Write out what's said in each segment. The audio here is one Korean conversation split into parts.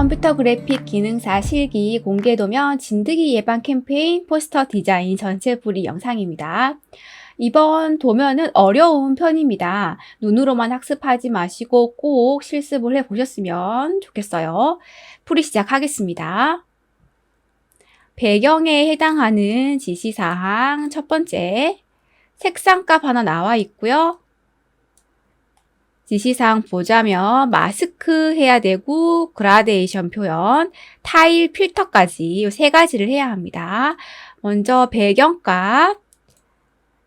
컴퓨터 그래픽 기능사 실기 공개 도면 진드기 예방 캠페인 포스터 디자인 전체풀이 영상입니다. 이번 도면은 어려운 편입니다. 눈으로만 학습하지 마시고 꼭 실습을 해보셨으면 좋겠어요. 풀이 시작하겠습니다. 배경에 해당하는 지시사항 첫 번째, 색상값 하나 나와 있고요. 지시사항 보자면 마스크 해야 되고 그라데이션 표현, 타일 필터까지 이 세 가지를 해야 합니다. 먼저 배경값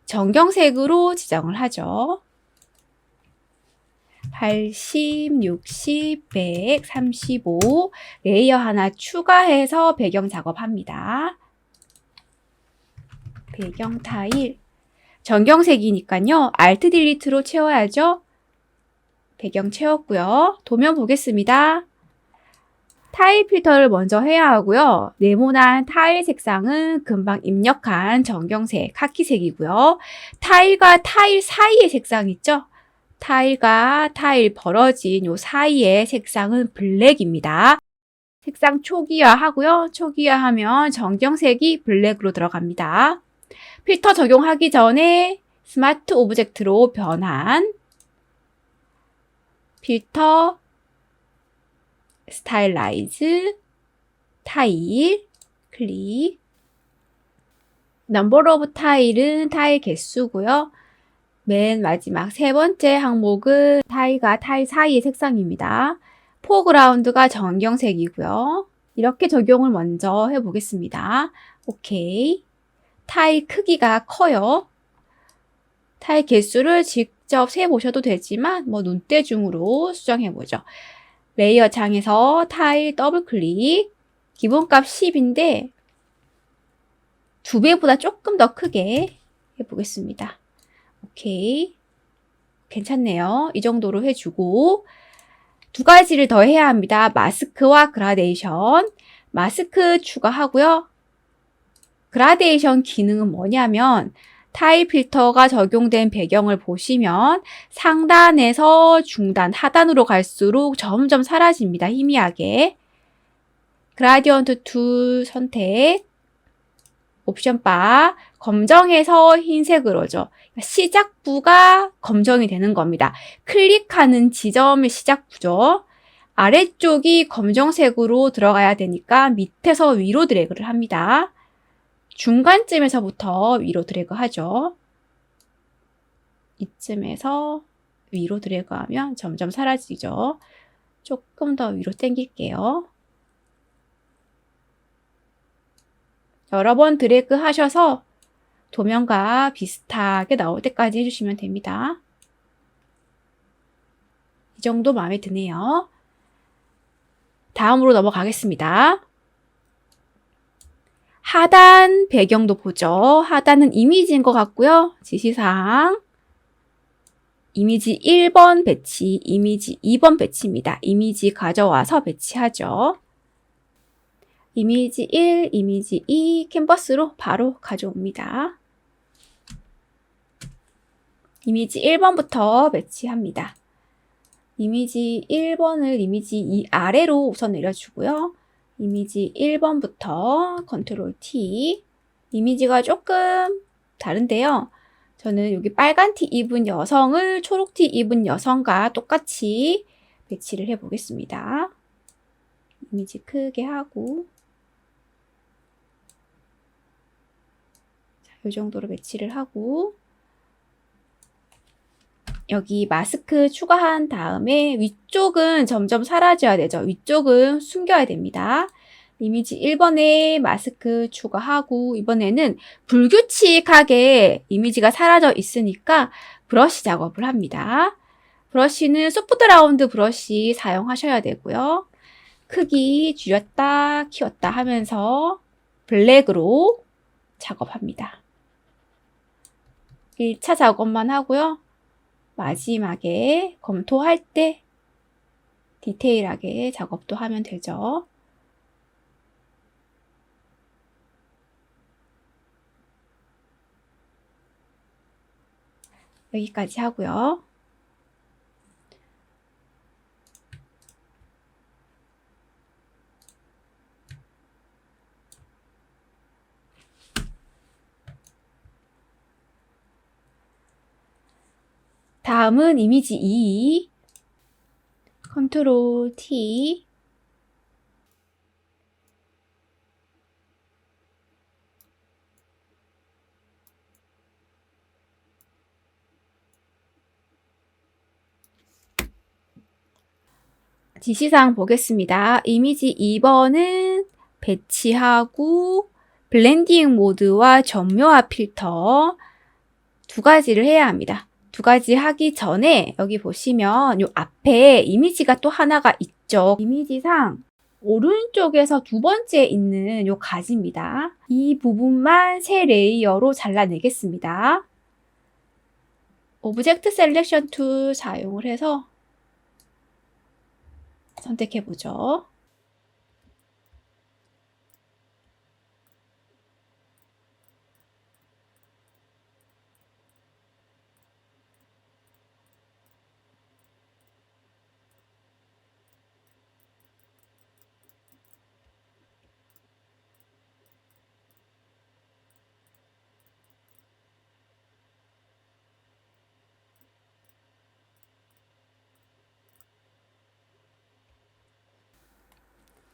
정경색으로 지정을 하죠. 80, 60, 100, 35 레이어 하나 추가해서 배경 작업합니다. 배경 타일 정경색이니까요. Alt 딜리트로 채워야죠. 배경 채웠고요. 도면 보겠습니다. 타일 필터를 먼저 해야 하고요. 네모난 타일 색상은 금방 입력한 정경색, 카키색이고요. 타일과 타일 사이의 색상 있죠? 타일과 타일 벌어진 요 사이의 색상은 블랙입니다. 색상 초기화하고요. 초기화하면 정경색이 블랙으로 들어갑니다. 필터 적용하기 전에 스마트 오브젝트로 변환 필터, 스타일라이즈, 타일, 클릭. 넘버 오브 타일은 타일 개수고요. 맨 마지막 세 번째 항목은 타일과 타일 사이의 색상입니다. 포그라운드가 정경색이고요. 이렇게 적용을 먼저 해보겠습니다. 오케이. 타일 크기가 커요. 타일 개수를 직접 세보셔도 되지만 눈대중으로 수정해보죠. 레이어 창에서 타일 더블 클릭, 기본값 10인데 2배보다 조금 더 크게 해보겠습니다. 오케이. 괜찮네요. 이 정도로 해주고 두 가지를 더 해야 합니다. 마스크와 그라데이션. 마스크 추가하고요. 그라데이션 기능은 뭐냐면 타일 필터가 적용된 배경을 보시면 상단에서 중단, 하단으로 갈수록 점점 사라집니다. 희미하게. 그라디언트 툴 선택, 옵션 바, 검정에서 흰색으로죠. 시작부가 검정이 되는 겁니다. 클릭하는 지점의 시작부죠. 아래쪽이 검정색으로 들어가야 되니까 밑에서 위로 드래그를 합니다. 중간쯤에서부터 위로 드래그 하죠. 이쯤에서 위로 드래그 하면 점점 사라지죠. 조금 더 위로 당길게요. 여러 번 드래그 하셔서 도면과 비슷하게 나올 때까지 해주시면 됩니다. 이 정도 마음에 드네요. 다음으로 넘어가겠습니다. 하단 배경도 보죠. 하단은 이미지인 것 같고요. 지시사항 이미지 1번 배치, 이미지 2번 배치입니다. 이미지 가져와서 배치하죠. 이미지 1, 이미지 2 캔버스로 바로 가져옵니다. 이미지 1번부터 배치합니다. 이미지 1번을 이미지 2 아래로 우선 내려주고요. 이미지 1번부터 컨트롤 T. 이미지가 조금 다른데요. 저는 여기 빨간 티 입은 여성을 초록 티 입은 여성과 똑같이 배치를 해 보겠습니다. 이미지 크게 하고 이 정도로 배치를 하고 여기 마스크 추가한 다음에 위쪽은 점점 사라져야 되죠. 위쪽은 숨겨야 됩니다. 이미지 1번에 마스크 추가하고 이번에는 불규칙하게 이미지가 사라져 있으니까 브러쉬 작업을 합니다. 브러쉬는 소프트 라운드 브러쉬 사용하셔야 되고요. 크기 줄였다 키웠다 하면서 블랙으로 작업합니다. 1차 작업만 하고요. 마지막에 검토할 때 디테일하게 작업도 하면 되죠. 여기까지 하고요. 다음은 이미지 2, 컨트롤 T, 지시사항 보겠습니다. 이미지 2번은 배치하고 블렌딩 모드와 점묘화 필터 두 가지를 해야 합니다. 두 가지 하기 전에 여기 보시면 요 앞에 이미지가 또 하나가 있죠. 이미지상 오른쪽에서 두 번째 있는 요 가지입니다. 이 부분만 새 레이어로 잘라내겠습니다. 오브젝트 셀렉션 툴 사용을 해서 선택해보죠.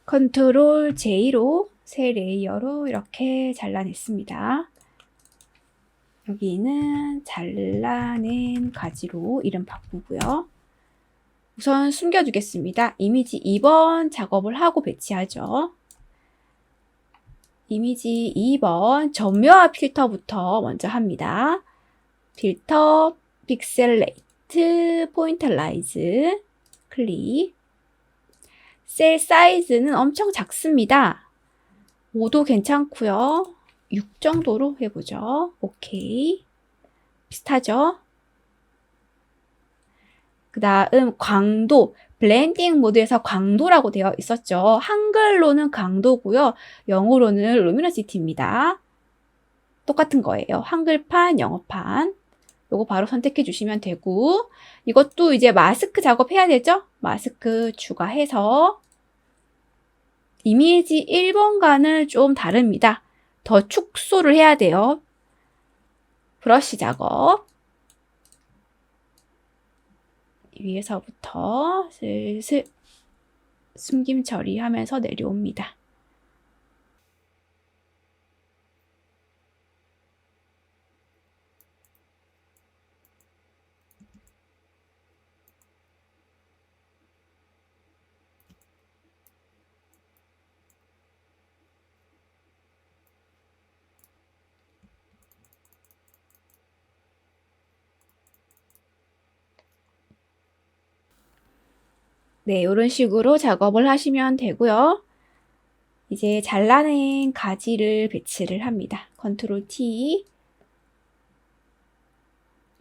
컨트롤 J로 새 레이어로 이렇게 잘라냈습니다. 여기는 잘라낸 가지로 이름 바꾸고요. 우선 숨겨두겠습니다. 이미지 2번 작업을 하고 배치하죠. 이미지 2번 점묘화 필터부터 먼저 합니다. 필터, 픽셀레이트, 포인터라이즈, 클릭. 셀 사이즈는 엄청 작습니다. 5도 괜찮고요. 6 정도로 해보죠. 오케이. 비슷하죠? 그 다음 광도, 블렌딩 모드에서 광도라고 되어 있었죠. 한글로는 강도고요. 영어로는 루미너시티입니다. 똑같은 거예요. 한글판, 영어판. 요거 바로 선택해 주시면 되고, 이것도 이제 마스크 작업해야 되죠? 마스크 추가해서 이미지 1번과는 좀 다릅니다. 더 축소를 해야 돼요. 브러쉬 작업. 위에서부터 슬슬 숨김 처리하면서 내려옵니다. 네, 이런 식으로 작업을 하시면 되고요. 이제 잘라낸 가지를 배치를 합니다. 컨트롤 T,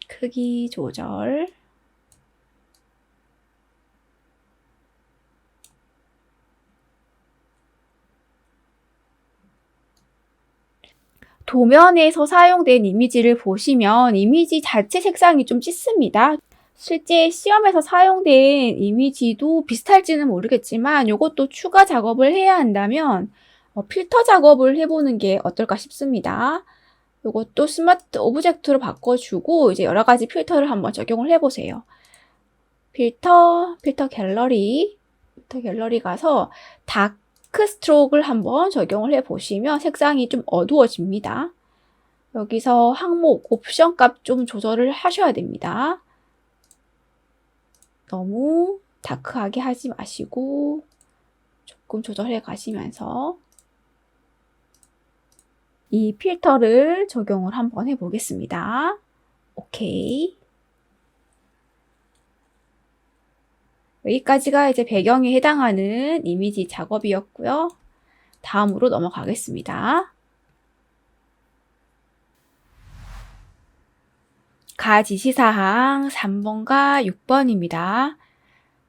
크기 조절, 도면에서 사용된 이미지를 보시면 이미지 자체 색상이 좀 짙습니다. 실제 시험에서 사용된 이미지도 비슷할지는 모르겠지만 이것도 추가 작업을 해야 한다면 필터 작업을 해보는 게 어떨까 싶습니다. 이것도 스마트 오브젝트로 바꿔주고 이제 여러 가지 필터를 한번 적용을 해보세요. 필터 갤러리 가서 다크 스트로크를 한번 적용을 해보시면 색상이 좀 어두워집니다. 여기서 항목 옵션 값 좀 조절을 하셔야 됩니다. 너무 다크하게 하지 마시고 조금 조절해 가시면서 이 필터를 적용을 한번 해보겠습니다. 오케이. 여기까지가 이제 배경에 해당하는 이미지 작업이었고요. 다음으로 넘어가겠습니다. 가 지시사항 3번과 6번입니다.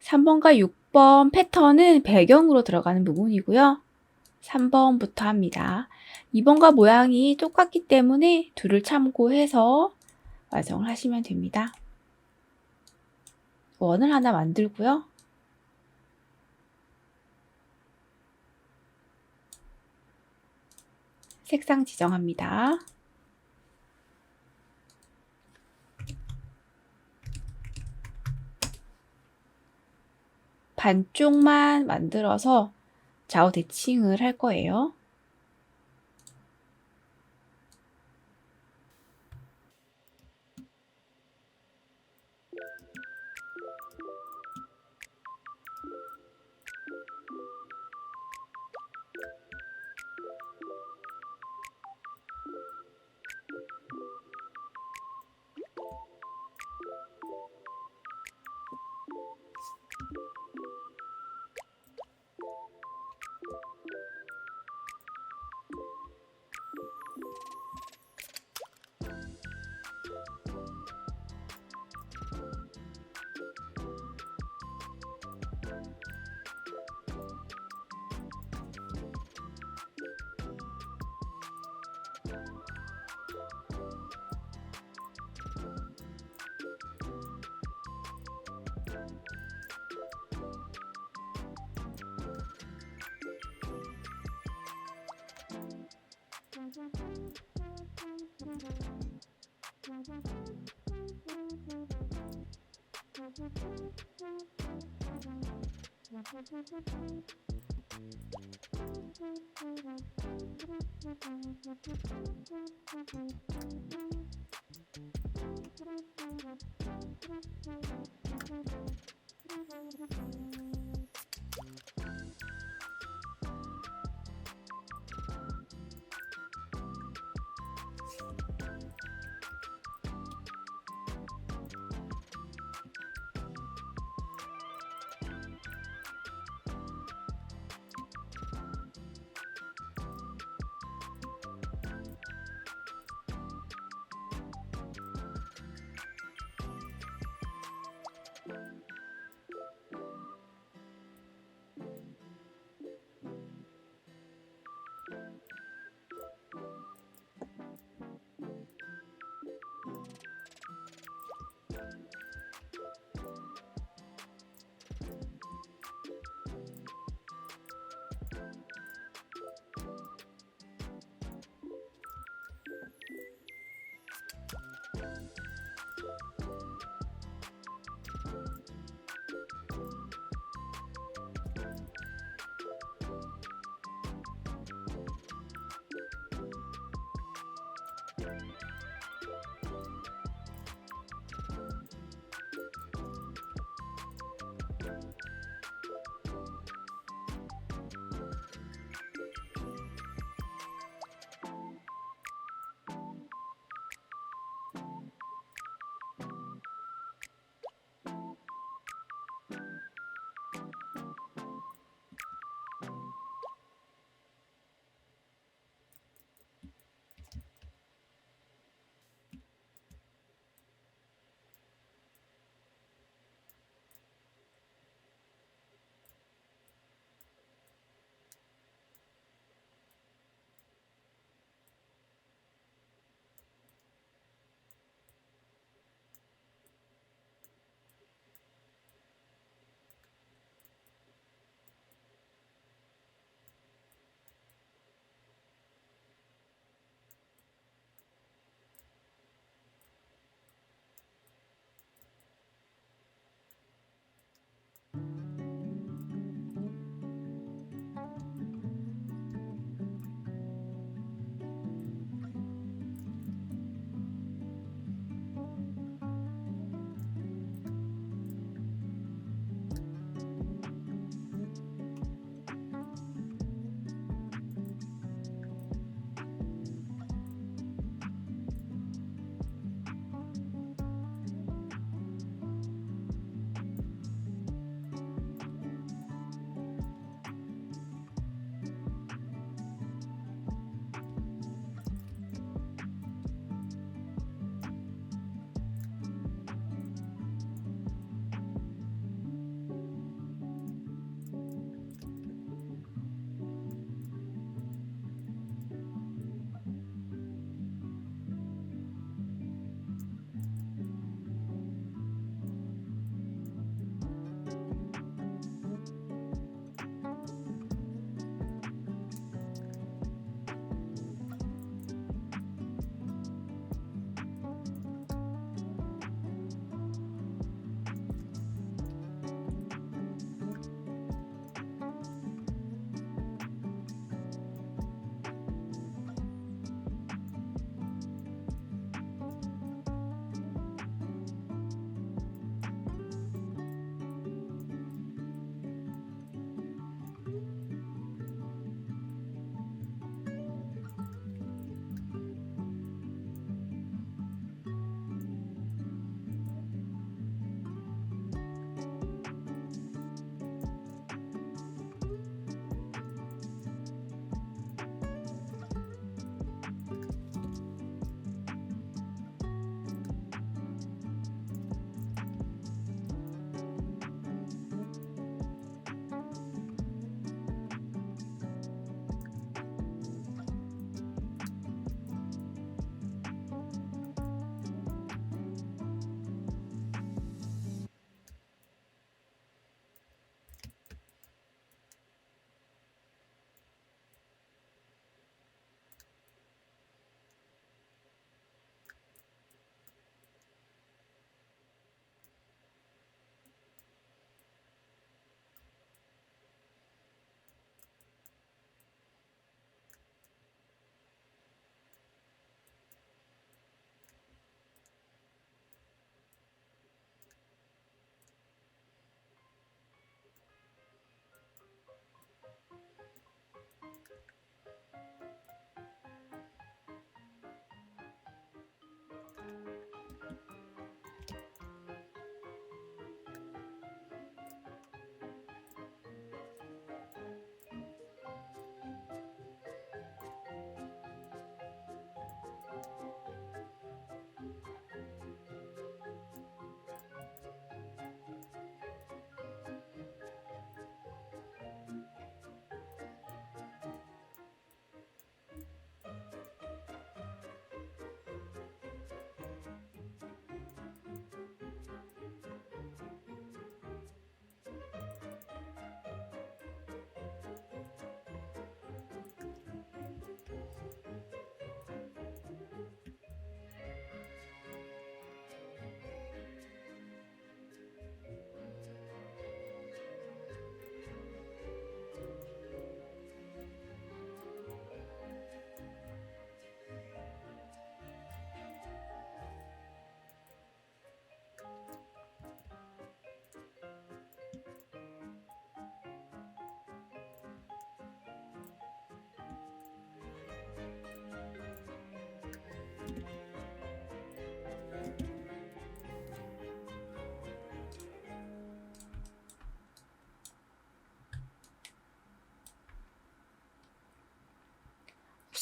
3번과 6번 패턴은 배경으로 들어가는 부분이고요. 3번부터 합니다. 2번과 모양이 똑같기 때문에 둘을 참고해서 완성을 하시면 됩니다. 원을 하나 만들고요. 색상 지정합니다. 반쪽만 만들어서 좌우 대칭을 할 거예요.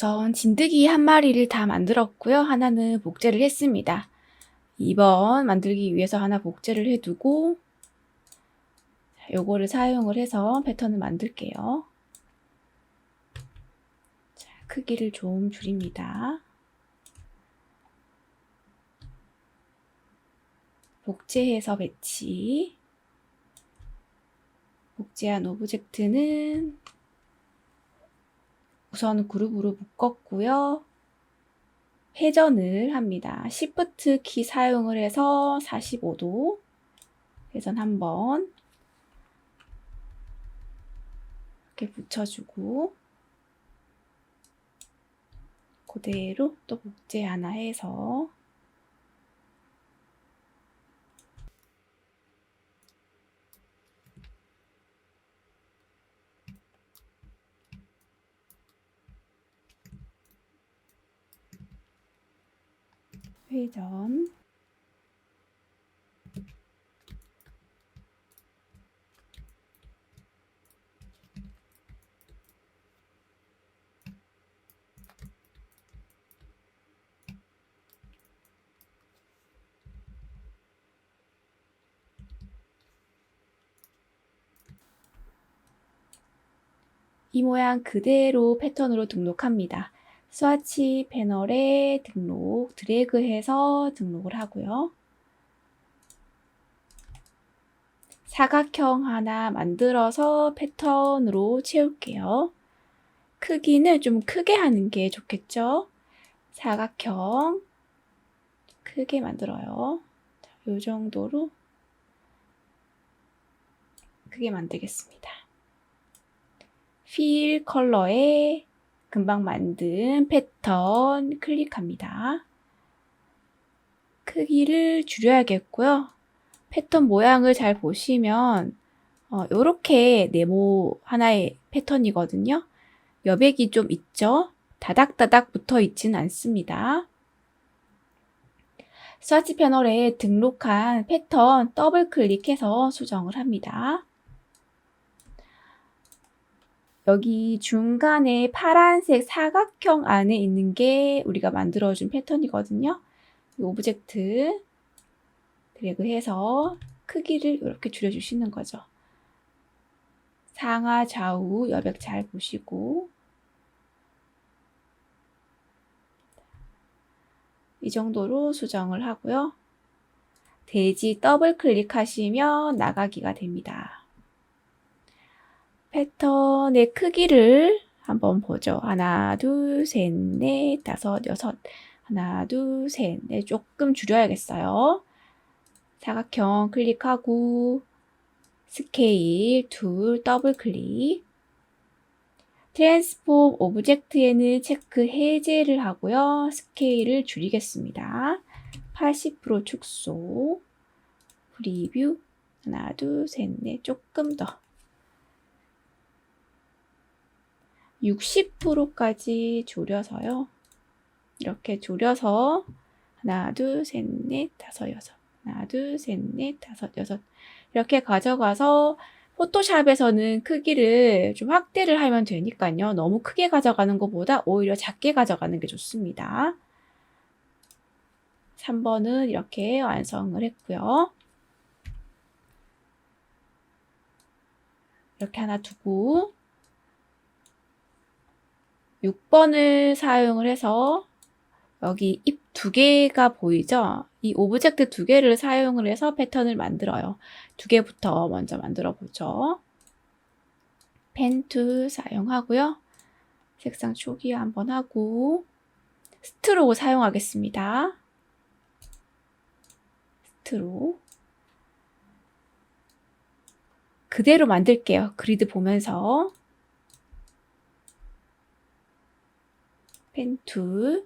우선 진드기 한 마리를 다 만들었고요. 하나는 복제를 했습니다. 2번 만들기 위해서 하나 복제를 해두고 요거를 사용을 해서 패턴을 만들게요. 자, 크기를 좀 줄입니다. 복제해서 배치. 복제한 오브젝트는 우선 그룹으로 묶었고요. 회전을 합니다. Shift 키 사용을 해서 45도 회전 한번 이렇게 붙여주고 그대로 또 복제 하나 해서 회전 이 모양 그대로 패턴으로 등록합니다. 스와치 패널에 등록, 드래그해서 등록을 하고요. 사각형 하나 만들어서 패턴으로 채울게요. 크기는 좀 크게 하는 게 좋겠죠? 사각형 크게 만들어요. 이 정도로 크게 만들겠습니다. 필 컬러에 금방 만든 패턴 클릭합니다. 크기를 줄여야겠고요. 패턴 모양을 잘 보시면 요렇게 네모 하나의 패턴이거든요. 여백이 좀 있죠? 다닥다닥 붙어 있지는 않습니다. 스와치 패널에 등록한 패턴 더블 클릭해서 수정을 합니다. 여기 중간에 파란색 사각형 안에 있는 게 우리가 만들어준 패턴이거든요. 이 오브젝트 드래그해서 크기를 이렇게 줄여주시는 거죠. 상하 좌우 여백 잘 보시고 이 정도로 수정을 하고요. 대지 더블 클릭하시면 나가기가 됩니다. 패턴의 크기를 한번 보죠. 하나, 둘, 셋, 넷, 다섯, 여섯. 하나, 둘, 셋, 넷. 조금 줄여야겠어요. 사각형 클릭하고 스케일 둘 더블 클릭. 트랜스폼 오브젝트에는 체크 해제를 하고요. 스케일을 줄이겠습니다. 80% 축소. 프리뷰. 하나, 둘, 셋, 넷. 조금 더. 60%까지 줄여서요. 이렇게 줄여서 하나, 둘, 셋, 넷, 다섯, 여섯. 하나, 둘, 셋, 넷, 다섯, 여섯. 이렇게 가져가서 포토샵에서는 크기를 좀 확대를 하면 되니까요. 너무 크게 가져가는 것보다 오히려 작게 가져가는 게 좋습니다. 3번은 이렇게 완성을 했고요. 이렇게 하나 두고 6번을 사용을 해서 여기 입 두 개가 보이죠? 이 오브젝트 두 개를 사용을 해서 패턴을 만들어요. 두 개부터 먼저 만들어 보죠. 펜 툴 사용하고요. 색상 초기 한번 하고 스트로크 사용하겠습니다. 스트로크 그대로 만들게요. 그리드 보면서 펜 툴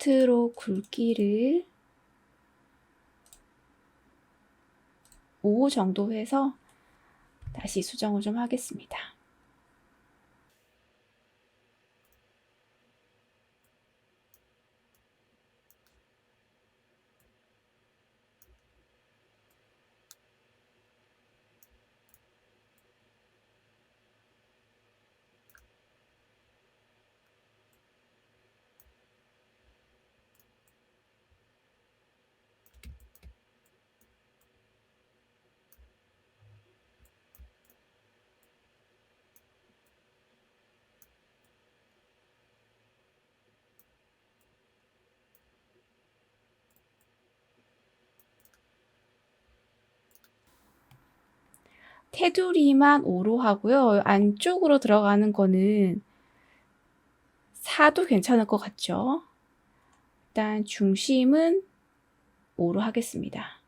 끝으로 굵기를 5 정도 해서 다시 수정을 좀 하겠습니다. 테두리만 5로 하고요. 안쪽으로 들어가는 거는 4도 괜찮을 것 같죠? 일단 중심은 5로 하겠습니다.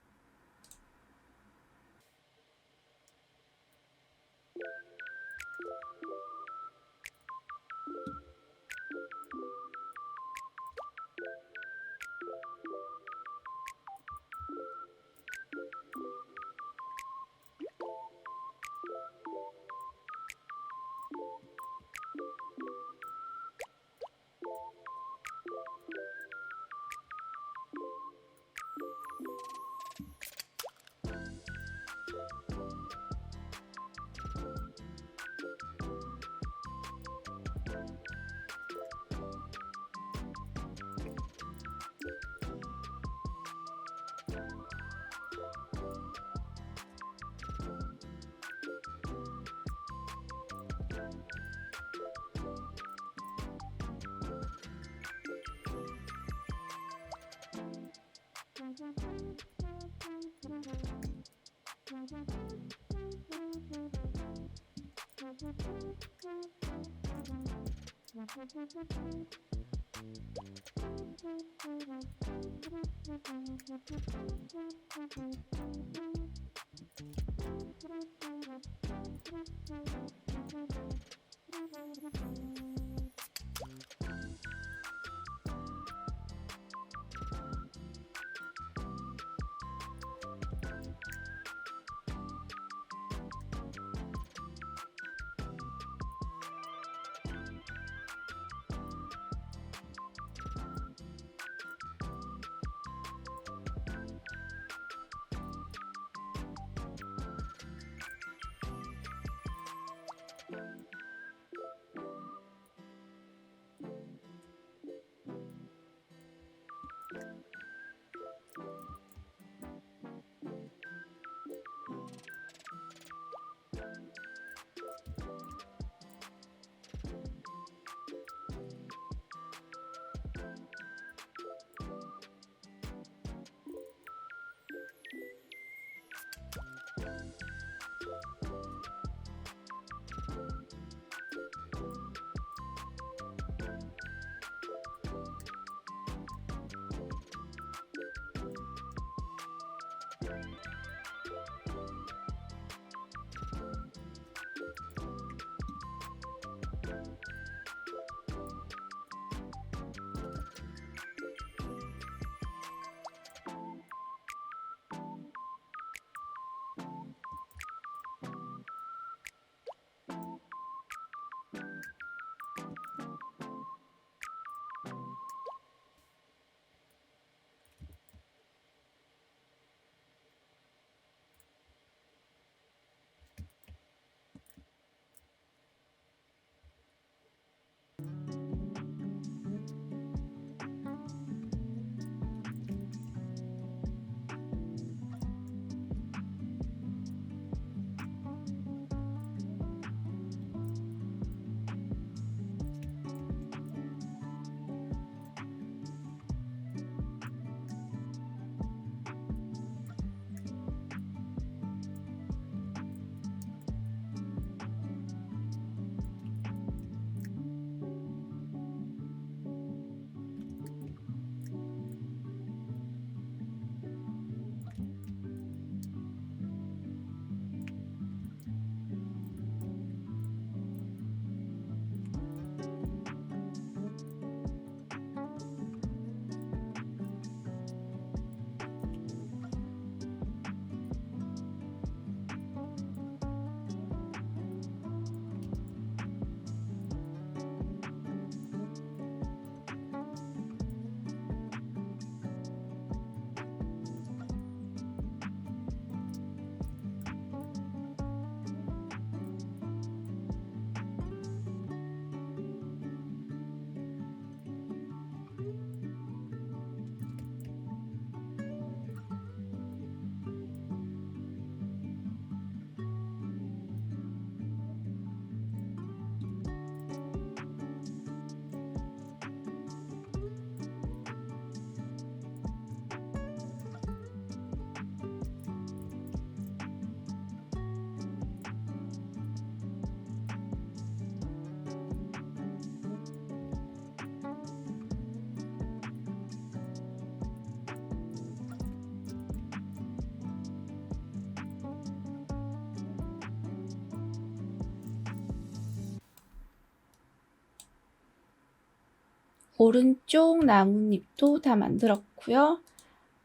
오른쪽 나뭇잎도 다 만들었고요.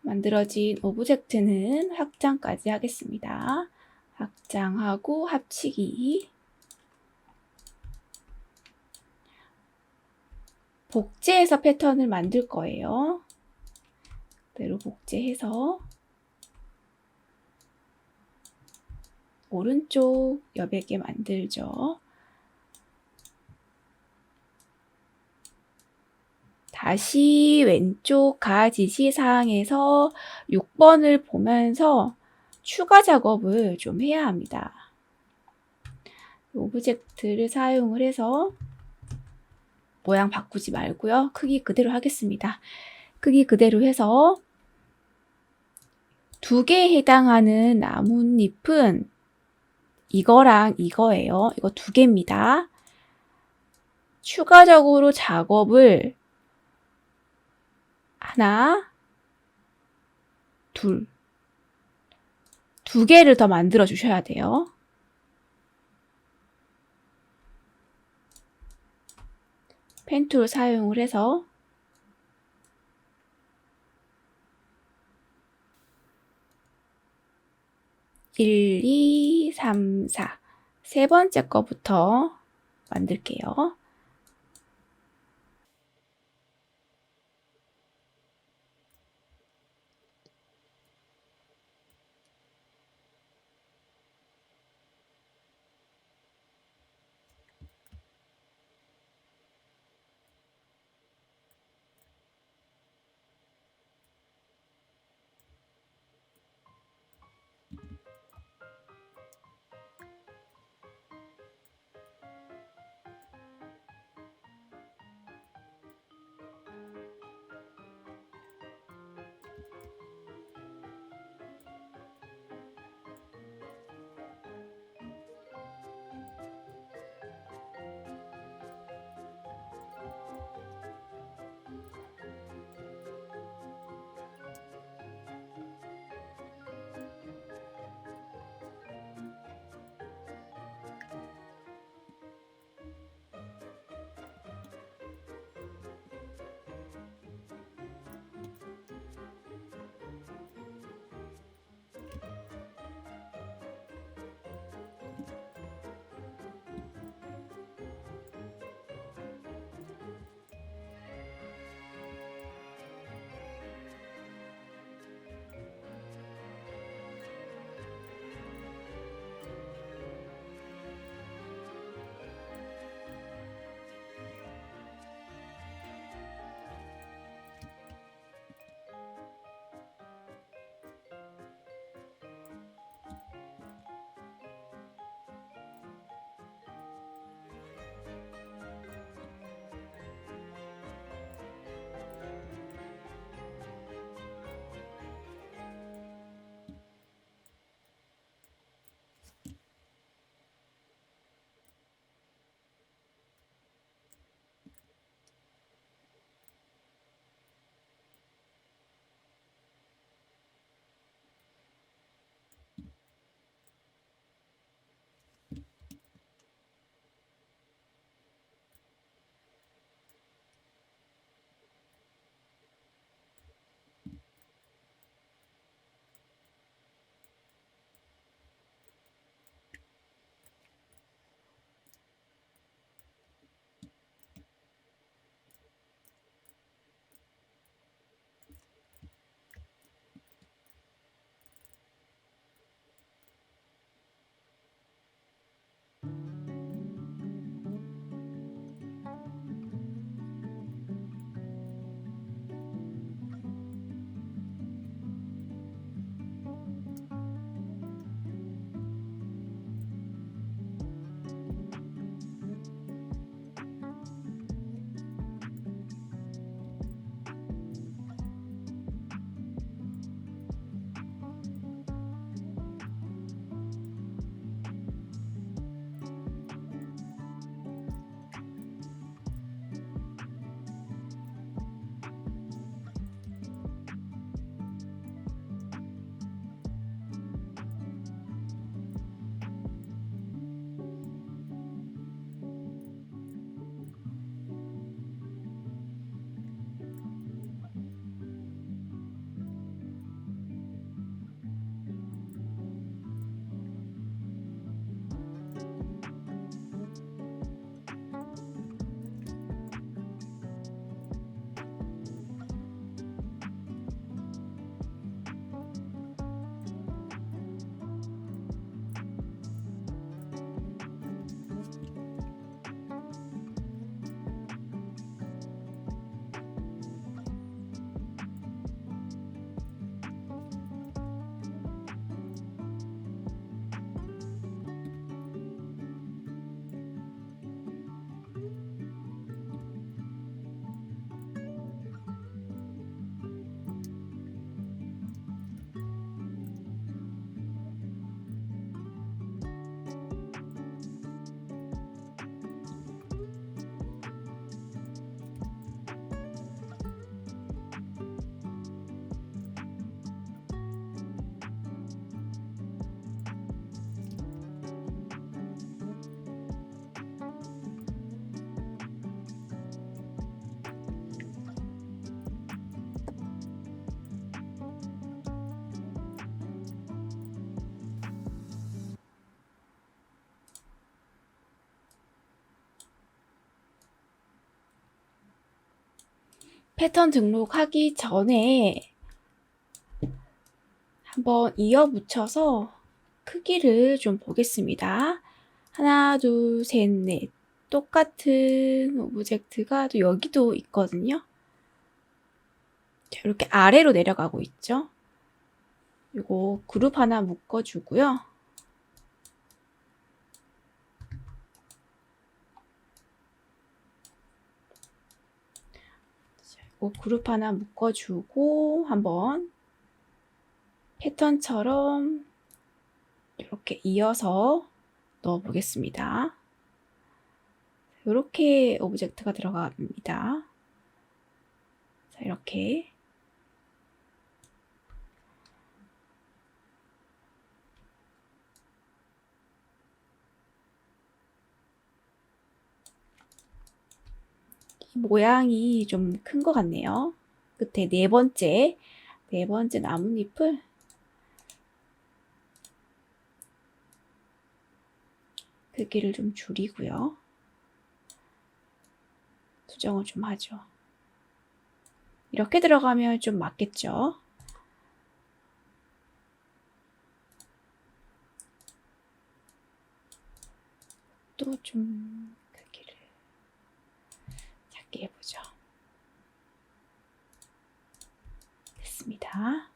만들어진 오브젝트는 확장까지 하겠습니다. 확장하고 합치기. 복제해서 패턴을 만들 거예요. 그대로 복제해서 오른쪽 여백에 만들죠. 다시 왼쪽 가지시사항에서 6번을 보면서 추가 작업을 좀 해야 합니다. 오브젝트를 사용을 해서 모양 바꾸지 말고요. 크기 그대로 하겠습니다. 크기 그대로 해서 2개에 해당하는 나뭇잎은 이거랑 이거예요. 이거 2개입니다. 추가적으로 작업을 하나, 둘, 2개를 더 만들어 주셔야 돼요. 펜툴 사용을 해서 (1, 2, 3, 4) 세 번째 거부터 만들게요. 패턴 등록하기 전에 한번 이어 붙여서 크기를 좀 보겠습니다. 하나, 둘, 셋, 넷. 똑같은 오브젝트가 또 여기도 있거든요. 자, 이렇게 아래로 내려가고 있죠. 이거 그룹 하나 묶어주고요. 자, 이거 그룹 하나 묶어주고 한번 패턴처럼 이렇게 이어서 넣어 보겠습니다. 이렇게 오브젝트가 들어갑니다. 자, 이렇게 이 모양이 좀 큰 것 같네요. 끝에 네 번째 나뭇잎을 크기를 좀 줄이고요. 수정을 좀 하죠. 이렇게 들어가면 좀 맞겠죠? 또 좀 크기를 작게 해보죠. 됐습니다.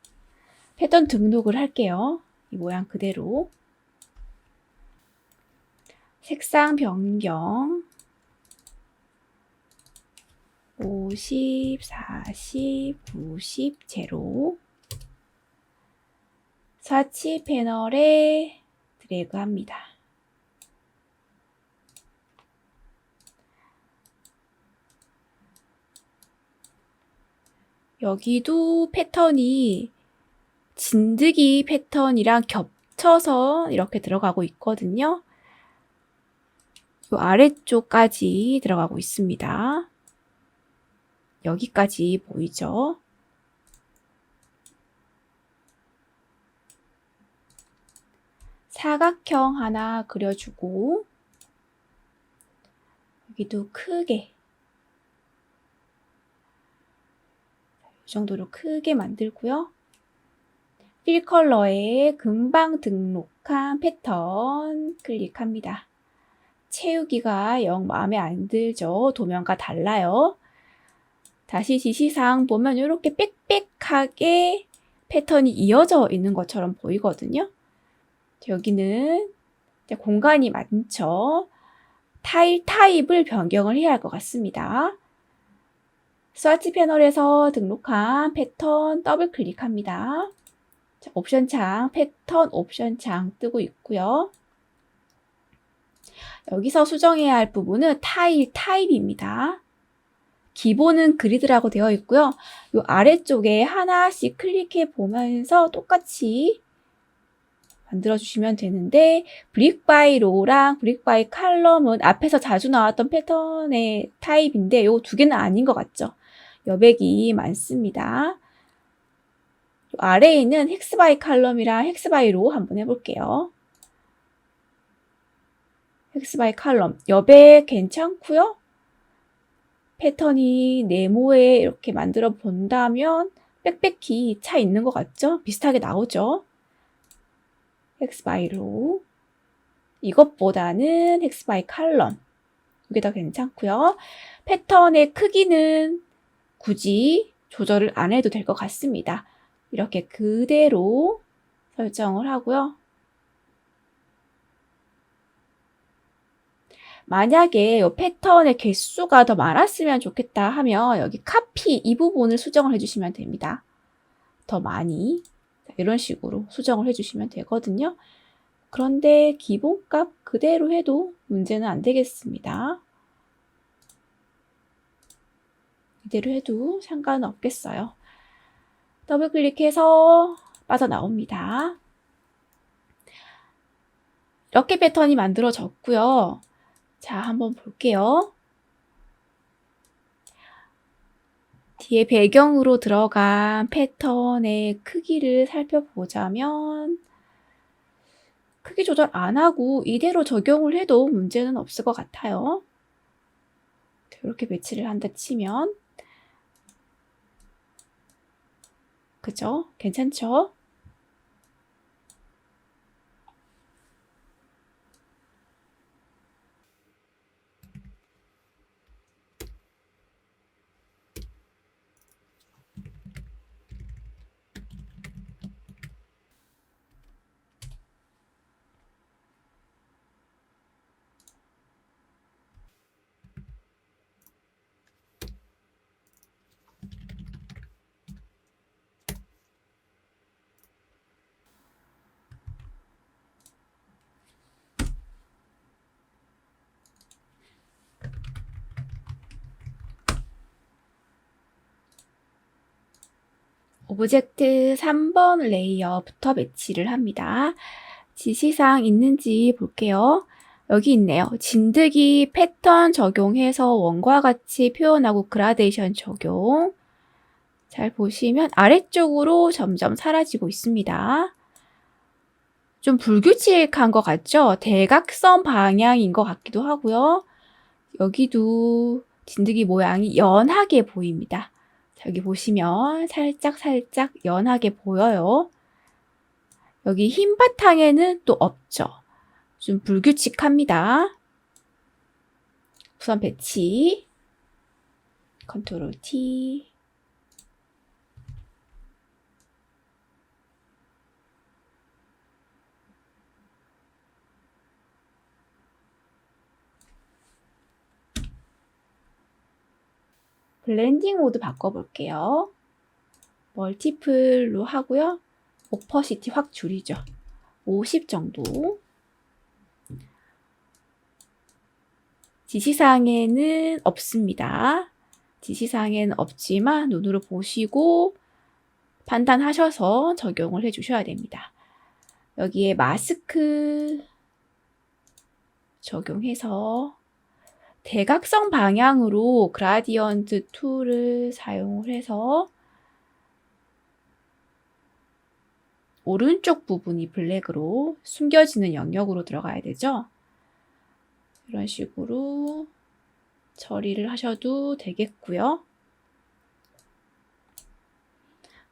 패턴 등록을 할게요. 이 모양 그대로. 색상 변경 50, 40, 90, 제로. 스와치 패널에 드래그 합니다. 여기도 패턴이 진드기 패턴이랑 겹쳐서 이렇게 들어가고 있거든요. 이 아래쪽까지 들어가고 있습니다. 여기까지 보이죠? 사각형 하나 그려주고 여기도 크게 이 정도로 크게 만들고요. 필 컬러에 금방 등록한 패턴 클릭합니다. 채우기가 영 마음에 안 들죠? 도면과 달라요. 다시 지시사항 보면 이렇게 빽빽하게 패턴이 이어져 있는 것처럼 보이거든요. 여기는 공간이 많죠. 타일 타입을 변경을 해야 할 것 같습니다. 스와치 패널에서 등록한 패턴 더블 클릭합니다. 자, 옵션 창, 패턴 옵션 창 뜨고 있고요. 여기서 수정해야 할 부분은 타일 타입입니다. 기본은 그리드라고 되어 있고요. 이 아래쪽에 하나씩 클릭해 보면서 똑같이 만들어 주시면 되는데 브릭 바이 로랑 브릭 바이 칼럼은 앞에서 자주 나왔던 패턴의 타입인데 이 두 개는 아닌 것 같죠? 여백이 많습니다. 아래에 있는 헥스 바이 칼럼이랑 헥스 바이 로 한번 해볼게요. 헥스 바이 칼럼 여백 괜찮고요. 패턴이 네모에 이렇게 만들어 본다면 빽빽히 차 있는 것 같죠? 비슷하게 나오죠? 헥스 바이 로 이것보다는 헥스 바이 칼럼 이게 더 괜찮고요. 패턴의 크기는 굳이 조절을 안 해도 될 것 같습니다. 이렇게 그대로 설정을 하고요. 만약에 이 패턴의 개수가 더 많았으면 좋겠다 하면 여기 카피 이 부분을 수정을 해주시면 됩니다. 더 많이 이런 식으로 수정을 해주시면 되거든요. 그런데 기본값 그대로 해도 문제는 안 되겠습니다. 이대로 해도 상관은 없겠어요. 더블 클릭해서 빠져나옵니다. 이렇게 패턴이 만들어졌고요. 자, 한번 볼게요. 뒤에 배경으로 들어간 패턴의 크기를 살펴보자면 크기 조절 안 하고 이대로 적용을 해도 문제는 없을 것 같아요. 이렇게 배치를 한다 치면 그죠? 괜찮죠? 오브젝트 3번 레이어부터 배치를 합니다. 지시사항 있는지 볼게요. 여기 있네요. 진드기 패턴 적용해서 원과 같이 표현하고 그라데이션 적용. 잘 보시면 아래쪽으로 점점 사라지고 있습니다. 좀 불규칙한 것 같죠? 대각선 방향인 것 같기도 하고요. 여기도 진드기 모양이 연하게 보입니다. 여기 보시면 살짝 연하게 보여요. 여기 흰 바탕에는 또 없죠. 좀 불규칙합니다. 우선 배치, 컨트롤 T, 블렌딩 모드 바꿔볼게요. 멀티플로 하고요. 오퍼시티 확 줄이죠. 50 정도. 지시사항에는 없습니다. 지시사항에는 없지만 눈으로 보시고 판단하셔서 적용을 해주셔야 됩니다. 여기에 마스크 적용해서 대각선 방향으로 그라디언트 툴을 사용을 해서 오른쪽 부분이 블랙으로 숨겨지는 영역으로 들어가야 되죠. 이런 식으로 처리를 하셔도 되겠고요.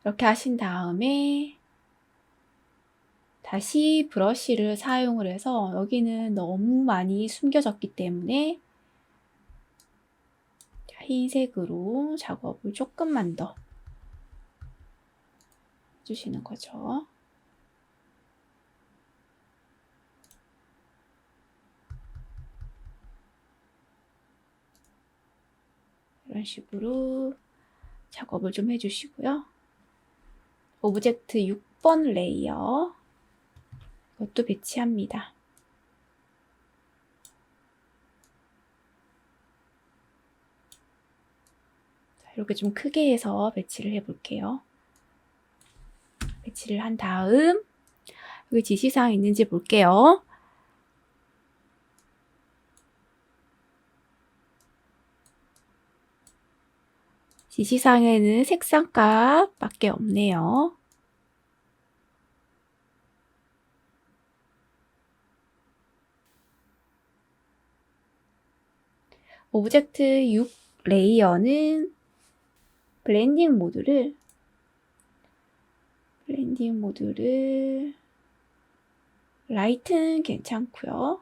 이렇게 하신 다음에 다시 브러쉬를 사용을 해서 여기는 너무 많이 숨겨졌기 때문에 흰색으로 작업을 조금만 더 해주시는 거죠. 이런 식으로 작업을 좀 해주시고요. 오브젝트 6번 레이어 이것도 배치합니다. 이렇게 좀 크게 해서 배치를 해볼게요. 배치를 한 다음 여기 지시사항 있는지 볼게요. 지시사항에는 색상값 밖에 없네요. 오브젝트 6 레이어는 블렌딩 모드를 라이트는 괜찮고요.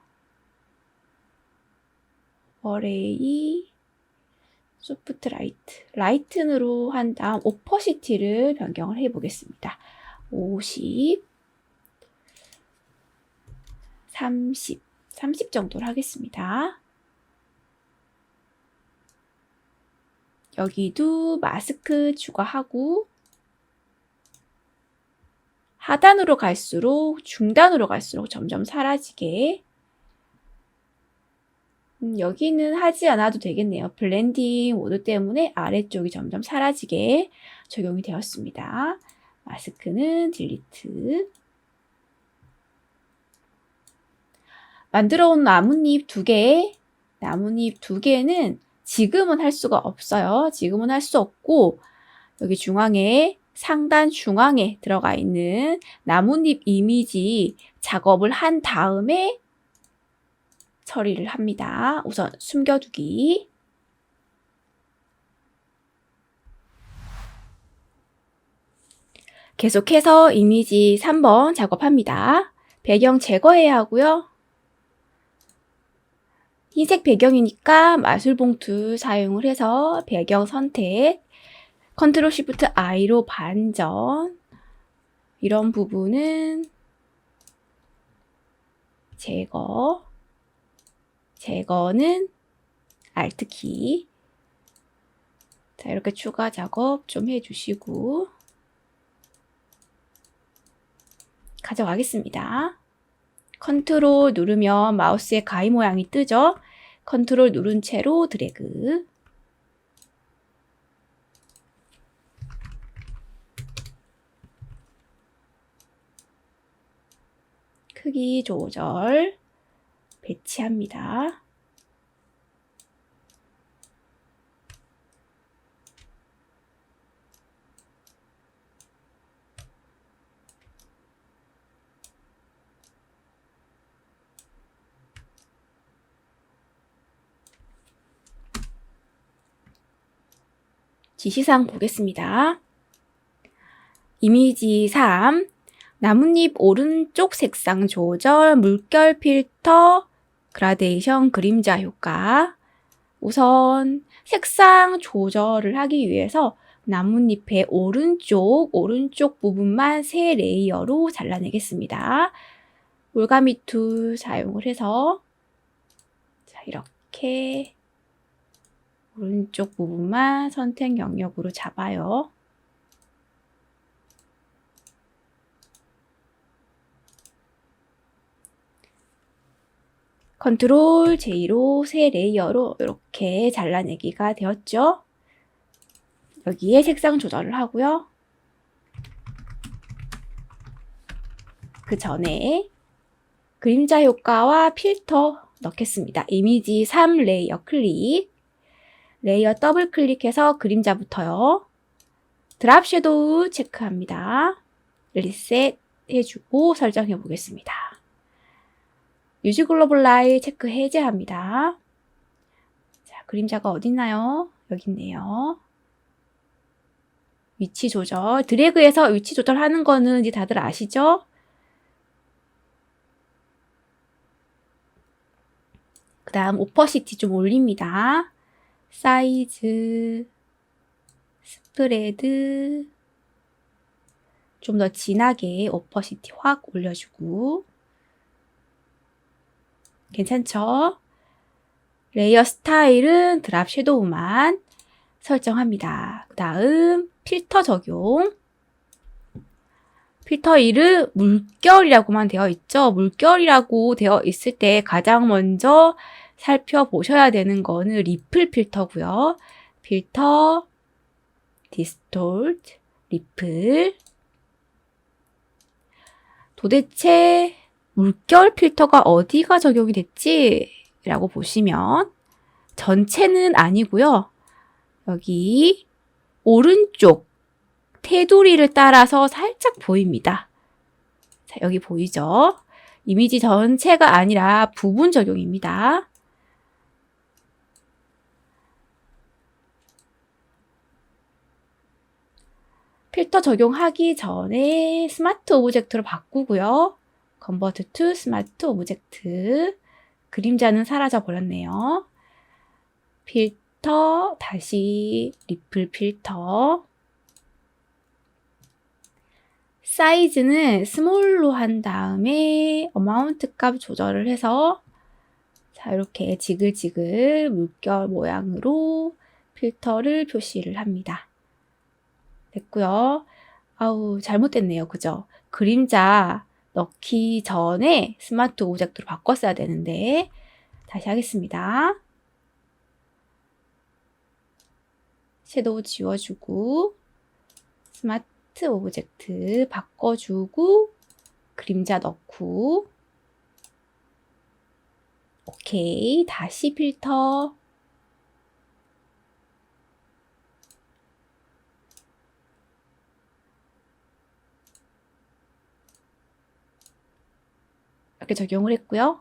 어레이 소프트 라이튼으로 한 다음 오퍼시티를 변경을 해 보겠습니다. 50, 30 정도로 하겠습니다. 여기도 마스크 추가하고 하단으로 갈수록 중단으로 갈수록 점점 사라지게 여기는 하지 않아도 되겠네요. 블렌딩 모드 때문에 아래쪽이 점점 사라지게 적용이 되었습니다. 마스크는 딜리트. 만들어 온 나뭇잎 2개는 지금은 할 수가 없어요. 지금은 할 수 없고 여기 상단 중앙에 들어가 있는 나뭇잎 이미지 작업을 한 다음에 처리를 합니다. 우선 숨겨두기. 계속해서 이미지 3번 작업합니다. 배경 제거해야 하고요. 흰색 배경이니까 마술봉투 사용을 해서 배경 선택, 컨트롤 시프트 I로 반전, 이런 부분은 제거, 제거는 Alt키. 자, 이렇게 추가 작업 좀 해주시고 가져가겠습니다. 컨트롤 누르면 마우스의 가위 모양이 뜨죠? 컨트롤 누른 채로 드래그. 크기 조절 배치합니다. 지시사항 보겠습니다. 이미지 3, 나뭇잎 오른쪽 색상 조절, 물결 필터, 그라데이션 그림자 효과. 우선 색상 조절을 하기 위해서 나뭇잎의 오른쪽 부분만 세 레이어로 잘라내겠습니다. 올가미 툴 사용을 해서 자, 이렇게 오른쪽 부분만 선택 영역으로 잡아요. 컨트롤 J로 세 레이어로 이렇게 잘라내기가 되었죠. 여기에 색상 조절을 하고요. 그 전에 그림자 효과와 필터 넣겠습니다. 이미지 3 레이어 클릭, 레이어 더블 클릭해서 그림자부터요. 드랍 섀도우 체크합니다. 리셋 해주고 설정해 보겠습니다. 유지 글로벌 라이 체크 해제합니다. 자, 그림자가 어디 있나요? 여기 있네요. 위치 조절, 드래그해서 위치 조절하는 거는 이제 다들 아시죠? 그 다음 오퍼시티 좀 올립니다. 사이즈, 스프레드, 좀 더 진하게 오퍼시티 확 올려주고 괜찮죠? 레이어 스타일은 드랍 섀도우만 설정합니다. 그 다음 필터 적용. 필터 이름 물결이라고만 되어 있죠. 물결이라고 되어 있을 때 가장 먼저 살펴보셔야 되는 거는 리플 필터고요. 필터, 디스톨트, 리플. 도대체 물결 필터가 어디가 적용이 됐지? 라고 보시면 전체는 아니고요. 여기 오른쪽 테두리를 따라서 살짝 보입니다. 자, 여기 보이죠? 이미지 전체가 아니라 부분 적용입니다. 필터 적용하기 전에 스마트 오브젝트로 바꾸고요. 컨버트 투 스마트 오브젝트. 그림자는 사라져 버렸네요. 필터, 다시 리플 필터. 사이즈는 스몰로 한 다음에 어마운트 값 조절을 해서 자, 이렇게 지글지글 물결 모양으로 필터를 표시를 합니다. 됐고요. 아우, 잘못됐네요. 그죠? 그림자 넣기 전에 스마트 오브젝트로 바꿨어야 되는데 다시 하겠습니다. 섀도우 지워주고 스마트 오브젝트 바꿔주고 그림자 넣고 오케이. 다시 필터 이렇게 적용을 했고요.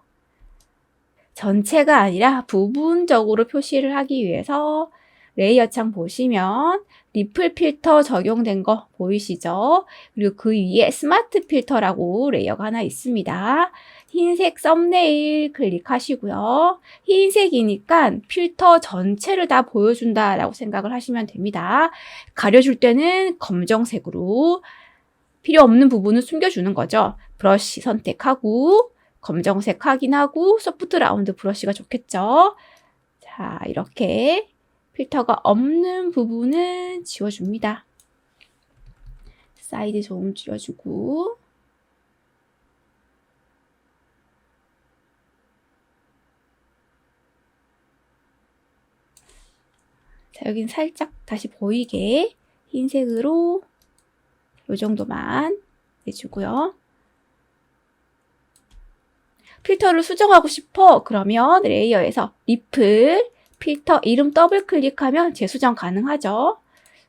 전체가 아니라 부분적으로 표시를 하기 위해서 레이어 창 보시면 리플 필터 적용된 거 보이시죠? 그리고 그 위에 스마트 필터라고 레이어가 하나 있습니다. 흰색 썸네일 클릭하시고요. 흰색이니까 필터 전체를 다 보여준다라고 생각을 하시면 됩니다. 가려줄 때는 검정색으로 필요 없는 부분은 숨겨주는 거죠. 브러쉬 선택하고 검정색 확인하고 소프트 라운드 브러쉬가 좋겠죠. 자, 이렇게 필터가 없는 부분은 지워줍니다. 사이드 좀 줄여주고 자, 여긴 살짝 다시 보이게 흰색으로 이 정도만 내주고요. 필터를 수정하고 싶어. 그러면 레이어에서 리플, 필터 이름 더블 클릭하면 재수정 가능하죠.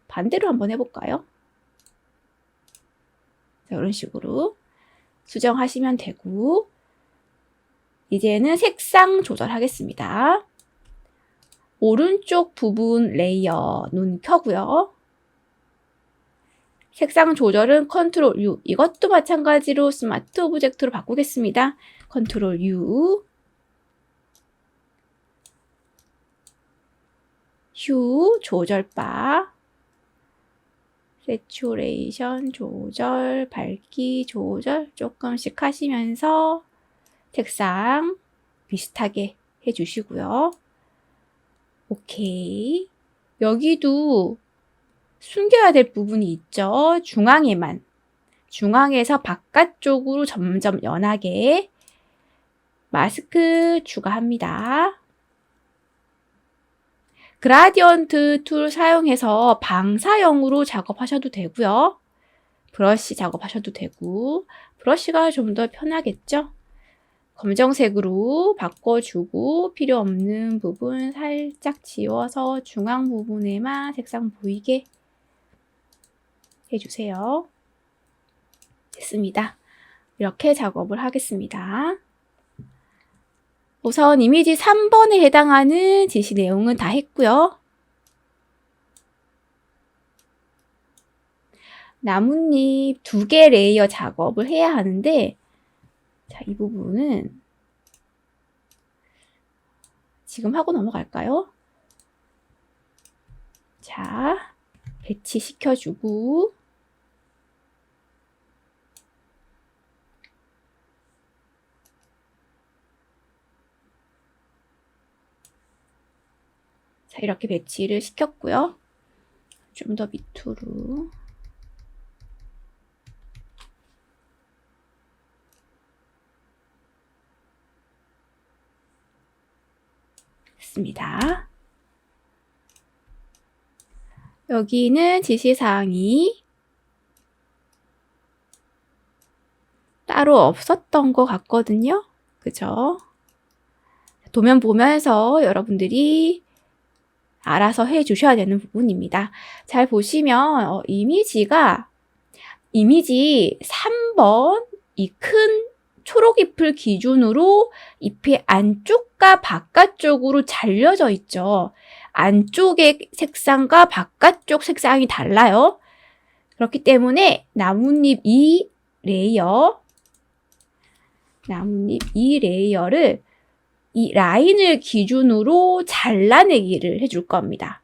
반대로 한번 해볼까요? 자, 이런 식으로 수정하시면 되고 이제는 색상 조절하겠습니다. 오른쪽 부분 레이어 눈 켜고요. 색상 조절은 컨트롤 U. 이것도 마찬가지로 스마트 오브젝트로 바꾸겠습니다. 컨트롤 U. 휴 조절바. 세츄레이션 조절, 밝기 조절 조금씩 하시면서 색상 비슷하게 해주시고요. 오케이. 여기도 숨겨야 될 부분이 있죠. 중앙에만. 중앙에서 바깥쪽으로 점점 연하게 마스크 추가합니다. 그라디언트 툴 사용해서 방사형으로 작업하셔도 되고요. 브러쉬 작업하셔도 되고 브러쉬가 좀 더 편하겠죠. 검정색으로 바꿔주고 필요 없는 부분 살짝 지워서 중앙 부분에만 색상 보이게 해주세요. 됐습니다. 이렇게 작업을 하겠습니다. 우선 이미지 3번에 해당하는 지시 내용은 다 했고요. 나뭇잎 2개 레이어 작업을 해야 하는데 자, 이 부분은 지금 하고 넘어갈까요? 자, 배치시켜주고 자, 이렇게 배치를 시켰고요. 좀 더 밑으로 했습니다. 여기는 지시사항이 따로 없었던 것 같거든요. 그죠? 도면 보면서 여러분들이 알아서 해주셔야 되는 부분입니다. 잘 보시면 이미지 3번 이 큰 초록 잎을 기준으로 잎의 안쪽과 바깥쪽으로 잘려져 있죠. 안쪽의 색상과 바깥쪽 색상이 달라요. 그렇기 때문에 나뭇잎 이 레이어를 이 라인을 기준으로 잘라내기를 해줄 겁니다.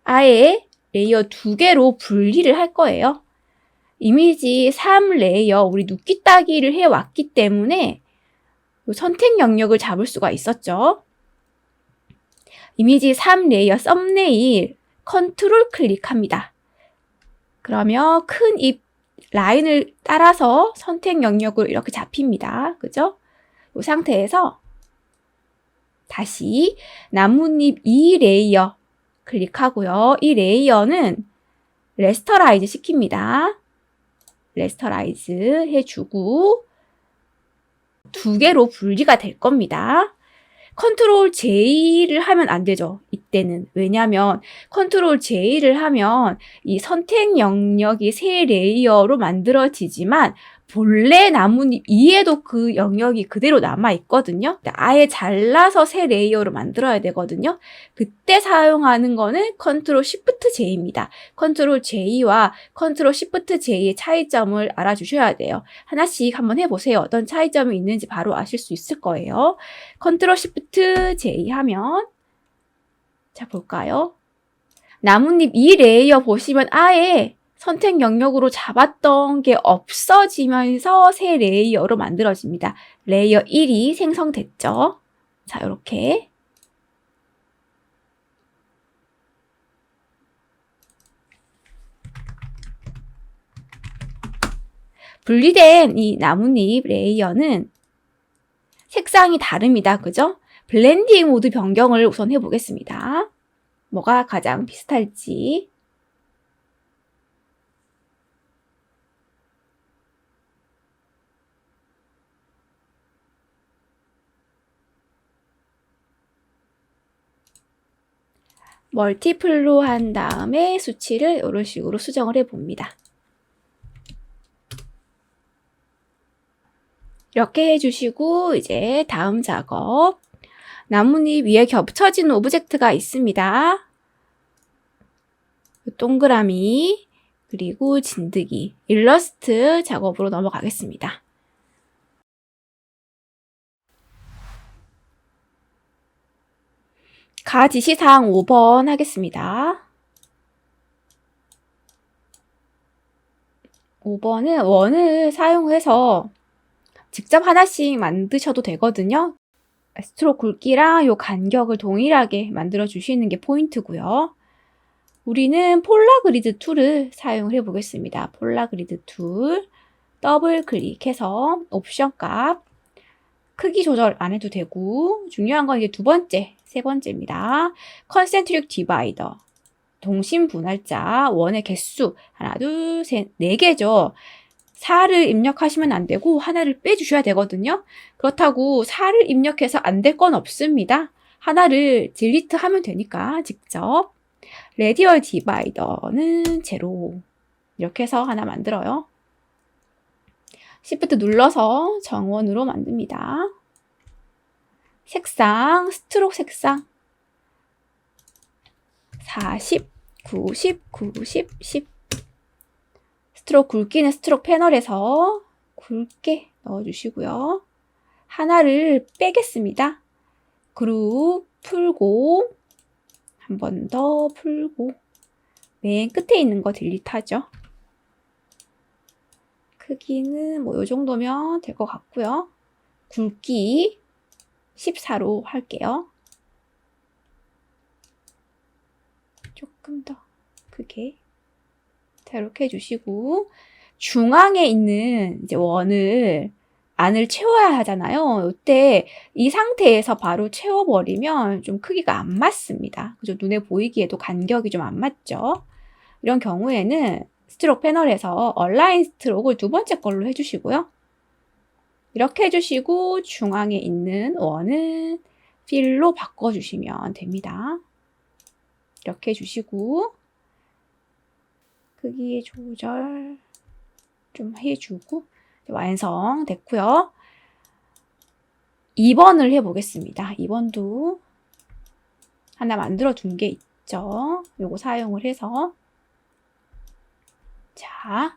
아예 레이어 2개로 분리를 할 거예요. 이미지 3 레이어 우리 눕기 따기를 해왔기 때문에 선택 영역을 잡을 수가 있었죠. 이미지 3 레이어 썸네일 컨트롤 클릭합니다. 그러면 큰 잎 라인을 따라서 선택 영역을 이렇게 잡힙니다. 그죠? 이 상태에서 다시 나뭇잎 2 레이어 클릭하고요. 이 레이어는 레스터라이즈 시킵니다. 레스터라이즈 해주고 2개로 분리가 될 겁니다. 컨트롤 J를 하면 안 되죠. 이때는. 왜냐하면 컨트롤 J를 하면 이 선택 영역이 새 레이어로 만들어지지만 본래 나뭇잎 위에도 그 영역이 그대로 남아있거든요. 아예 잘라서 새 레이어로 만들어야 되거든요. 그때 사용하는 거는 컨트롤 쉬프트 J입니다. 컨트롤 J와 컨트롤 쉬프트 J의 차이점을 알아주셔야 돼요. 하나씩 한번 해보세요. 어떤 차이점이 있는지 바로 아실 수 있을 거예요. 컨트롤 쉬프트 J 하면 자 볼까요? 나뭇잎 이 레이어 보시면 아예 선택 영역으로 잡았던 게 없어지면서 새 레이어로 만들어집니다. 레이어 1이 생성됐죠. 자, 이렇게. 분리된 이 나뭇잎 레이어는 색상이 다릅니다. 그죠? 블렌딩 모드 변경을 우선 해보겠습니다. 뭐가 가장 비슷할지. 멀티플로 한 다음에 수치를 이런 식으로 수정을 해봅니다. 이렇게 해주시고 이제 다음 작업. 나뭇잎 위에 겹쳐진 오브젝트가 있습니다. 동그라미 그리고 진드기 일러스트 작업으로 넘어가겠습니다. 가 지시사항 5번 하겠습니다. 5번은 원을 사용해서 직접 하나씩 만드셔도 되거든요. 스트로크 굵기랑 요 간격을 동일하게 만들어 주시는 게 포인트고요. 우리는 폴라그리드 툴을 사용을 해 보겠습니다. 폴라그리드 툴 더블 클릭해서 옵션 값 크기 조절 안 해도 되고 중요한 건 이제 세 번째입니다. 컨센트릭 디바이더 동심 분할자 원의 개수 하나 둘 셋 4개죠. 4를 입력하시면 안 되고 하나를 빼주셔야 되거든요. 그렇다고 4를 입력해서 안 될 건 없습니다. 하나를 딜리트 하면 되니까 직접. 레디얼 디바이더는 제로 이렇게 해서 하나 만들어요. Shift 눌러서 정원으로 만듭니다. 색상, 스트로크 색상 40, 90, 90, 10 스트로크 굵기는 스트로크 패널에서 굵게 넣어주시고요. 하나를 빼겠습니다. 그룹 풀고 한 번 더 풀고 맨 끝에 있는 거 딜리트하죠. 크기는 뭐 요 정도면 될 것 같고요. 굵기 14로 할게요. 조금 더 크게. 자, 이렇게 해주시고 중앙에 있는 이제 원을 안을 채워야 하잖아요. 이때 이 상태에서 바로 채워버리면 좀 크기가 안 맞습니다. 그죠? 눈에 보이기에도 간격이 좀 안 맞죠? 이런 경우에는 스트로크 패널에서 얼라인 스트로크를 두 번째 걸로 해주시고요. 이렇게 해주시고 중앙에 있는 원은 필로 바꿔주시면 됩니다. 이렇게 해주시고 크기 조절 좀 해주고 완성됐고요. 2번을 해보겠습니다. 2번도 하나 만들어 둔 게 있죠. 요거 사용을 해서 자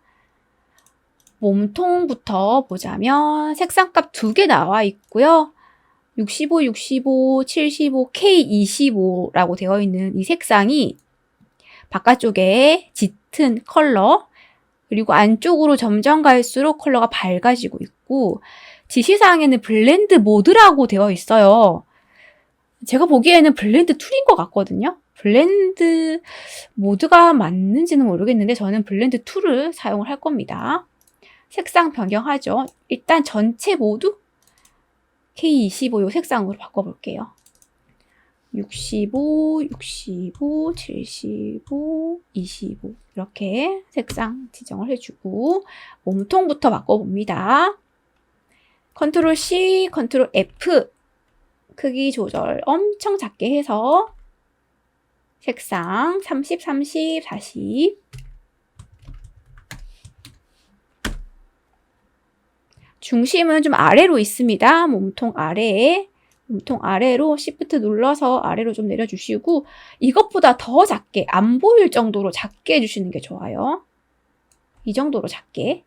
몸통부터 보자면 색상값 2개 나와 있고요. 65, 65, 75, K25라고 되어 있는 이 색상이 바깥쪽에 짙은 컬러 그리고 안쪽으로 점점 갈수록 컬러가 밝아지고 있고 지시사항에는 블렌드 모드라고 되어 있어요. 제가 보기에는 블렌드 툴인 것 같거든요. 블렌드 모드가 맞는지는 모르겠는데 저는 블렌드 툴을 사용을 할 겁니다. 색상 변경하죠. 일단 전체 모두 K25 요 색상으로 바꿔볼게요. 65, 65, 75, 25 이렇게 색상 지정을 해주고 몸통부터 바꿔봅니다. 컨트롤 C, 컨트롤 F 크기 조절 엄청 작게 해서 색상 30, 30, 40 중심은 좀 아래로 있습니다. 몸통 아래에. 몸통 아래로 Shift 눌러서 아래로 좀 내려주시고 이것보다 더 작게 안 보일 정도로 작게 해주시는 게 좋아요. 이 정도로 작게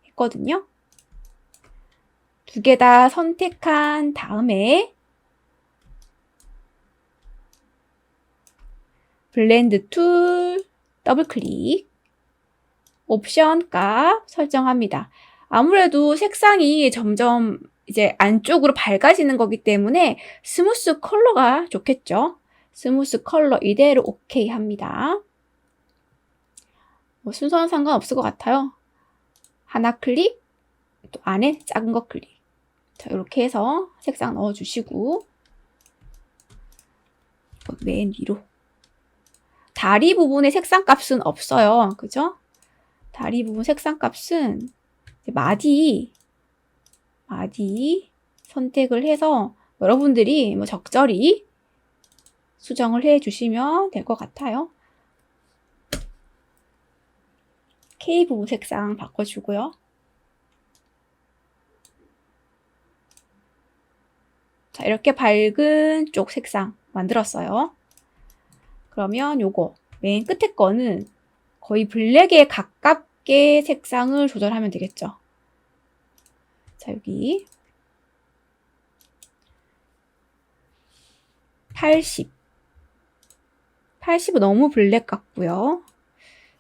했거든요. 두 개 다 선택한 다음에 블렌드 툴 더블 클릭 옵션 값 설정합니다. 아무래도 색상이 점점 이제 안쪽으로 밝아지는 거기 때문에 스무스 컬러가 좋겠죠. 스무스 컬러 이대로 오케이 합니다. 뭐 순서는 상관없을 것 같아요. 하나 클릭, 또 안에 작은 거 클릭. 자, 이렇게 해서 색상 넣어주시고 맨 위로. 다리 부분의 색상 값은 없어요. 그죠? 다리 부분 색상 값은 마디 선택을 해서 여러분들이 뭐 적절히 수정을 해 주시면 될 것 같아요. K 부분 색상 바꿔주고요. 자, 이렇게 밝은 쪽 색상 만들었어요. 그러면 요거 맨 끝에 거는 거의 블랙에 가깝게 색상을 조절하면 되겠죠. 자, 여기 80은 너무 블랙 같고요.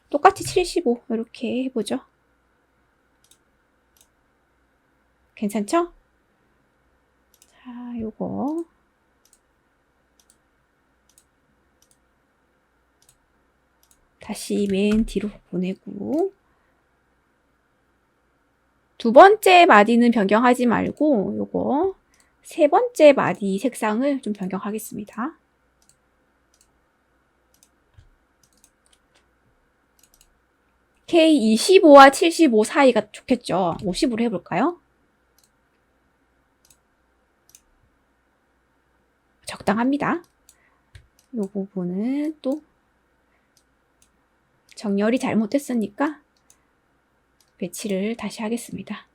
똑같이 75 이렇게 해보죠. 괜찮죠? 자, 요거 다시 맨 뒤로 보내고 두 번째 마디는 변경하지 말고 요거 세 번째 마디 색상을 좀 변경하겠습니다. K25와 75 사이가 좋겠죠. 50으로 해볼까요? 적당합니다. 이 부분은 또 정렬이 잘못됐으니까 배치를 다시 하겠습니다.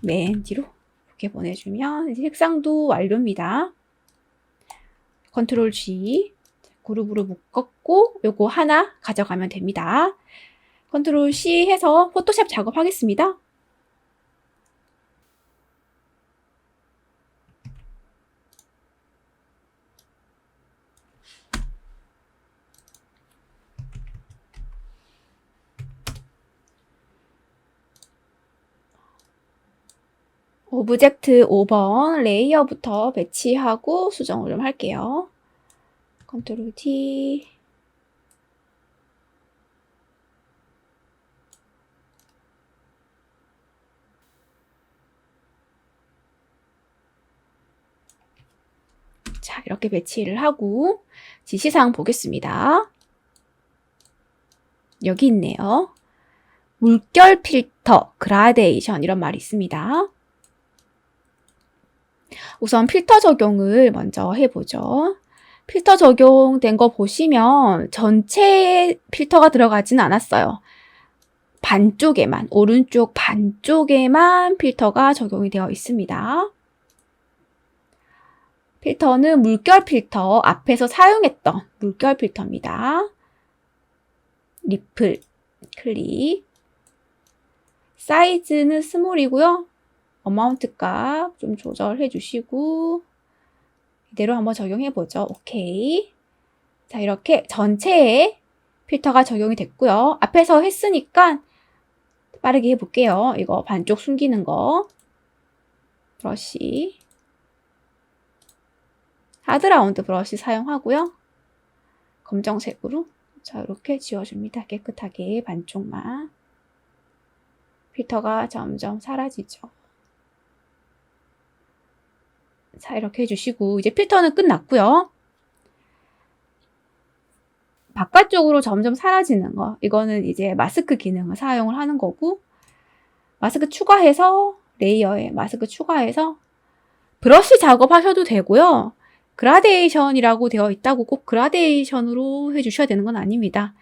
맨 뒤로 이렇게 보내주면 이제 색상도 완료입니다. 컨트롤 G 그룹으로 묶었고 요거 하나 가져가면 됩니다. 컨트롤 C 해서 포토샵 작업하겠습니다. 오브젝트 5번 레이어부터 배치하고 수정을 좀 할게요. 컨트롤 T 자, 이렇게 배치를 하고 지시사항 보겠습니다. 여기 있네요. 물결 필터, 그라데이션 이런 말이 있습니다. 우선 필터 적용을 먼저 해보죠. 필터 적용된 거 보시면 전체 필터가 들어가진 않았어요. 반쪽에만, 오른쪽 반쪽에만 필터가 적용이 되어 있습니다. 필터는 물결 필터, 앞에서 사용했던 물결 필터입니다. 리플, 클릭. 사이즈는 스몰이고요. 어마운트 값 좀 조절해 주시고 이대로 한번 적용해 보죠. 오케이. 자, 이렇게 전체에 필터가 적용이 됐고요. 앞에서 했으니까 빠르게 해볼게요. 이거 반쪽 숨기는 거. 브러쉬. 하드라운드 브러쉬 사용하고요. 검정색으로 자, 이렇게 지워줍니다. 깨끗하게 반쪽만. 필터가 점점 사라지죠. 자, 이렇게 해주시고 이제 필터는 끝났고요. 바깥쪽으로 점점 사라지는 거. 이거는 이제 마스크 기능을 사용을 하는 거고 마스크 추가해서 레이어에 마스크 추가해서 브러쉬 작업하셔도 되고요. 그라데이션이라고 되어 있다고 꼭 그라데이션으로 해주셔야 되는 건 아닙니다.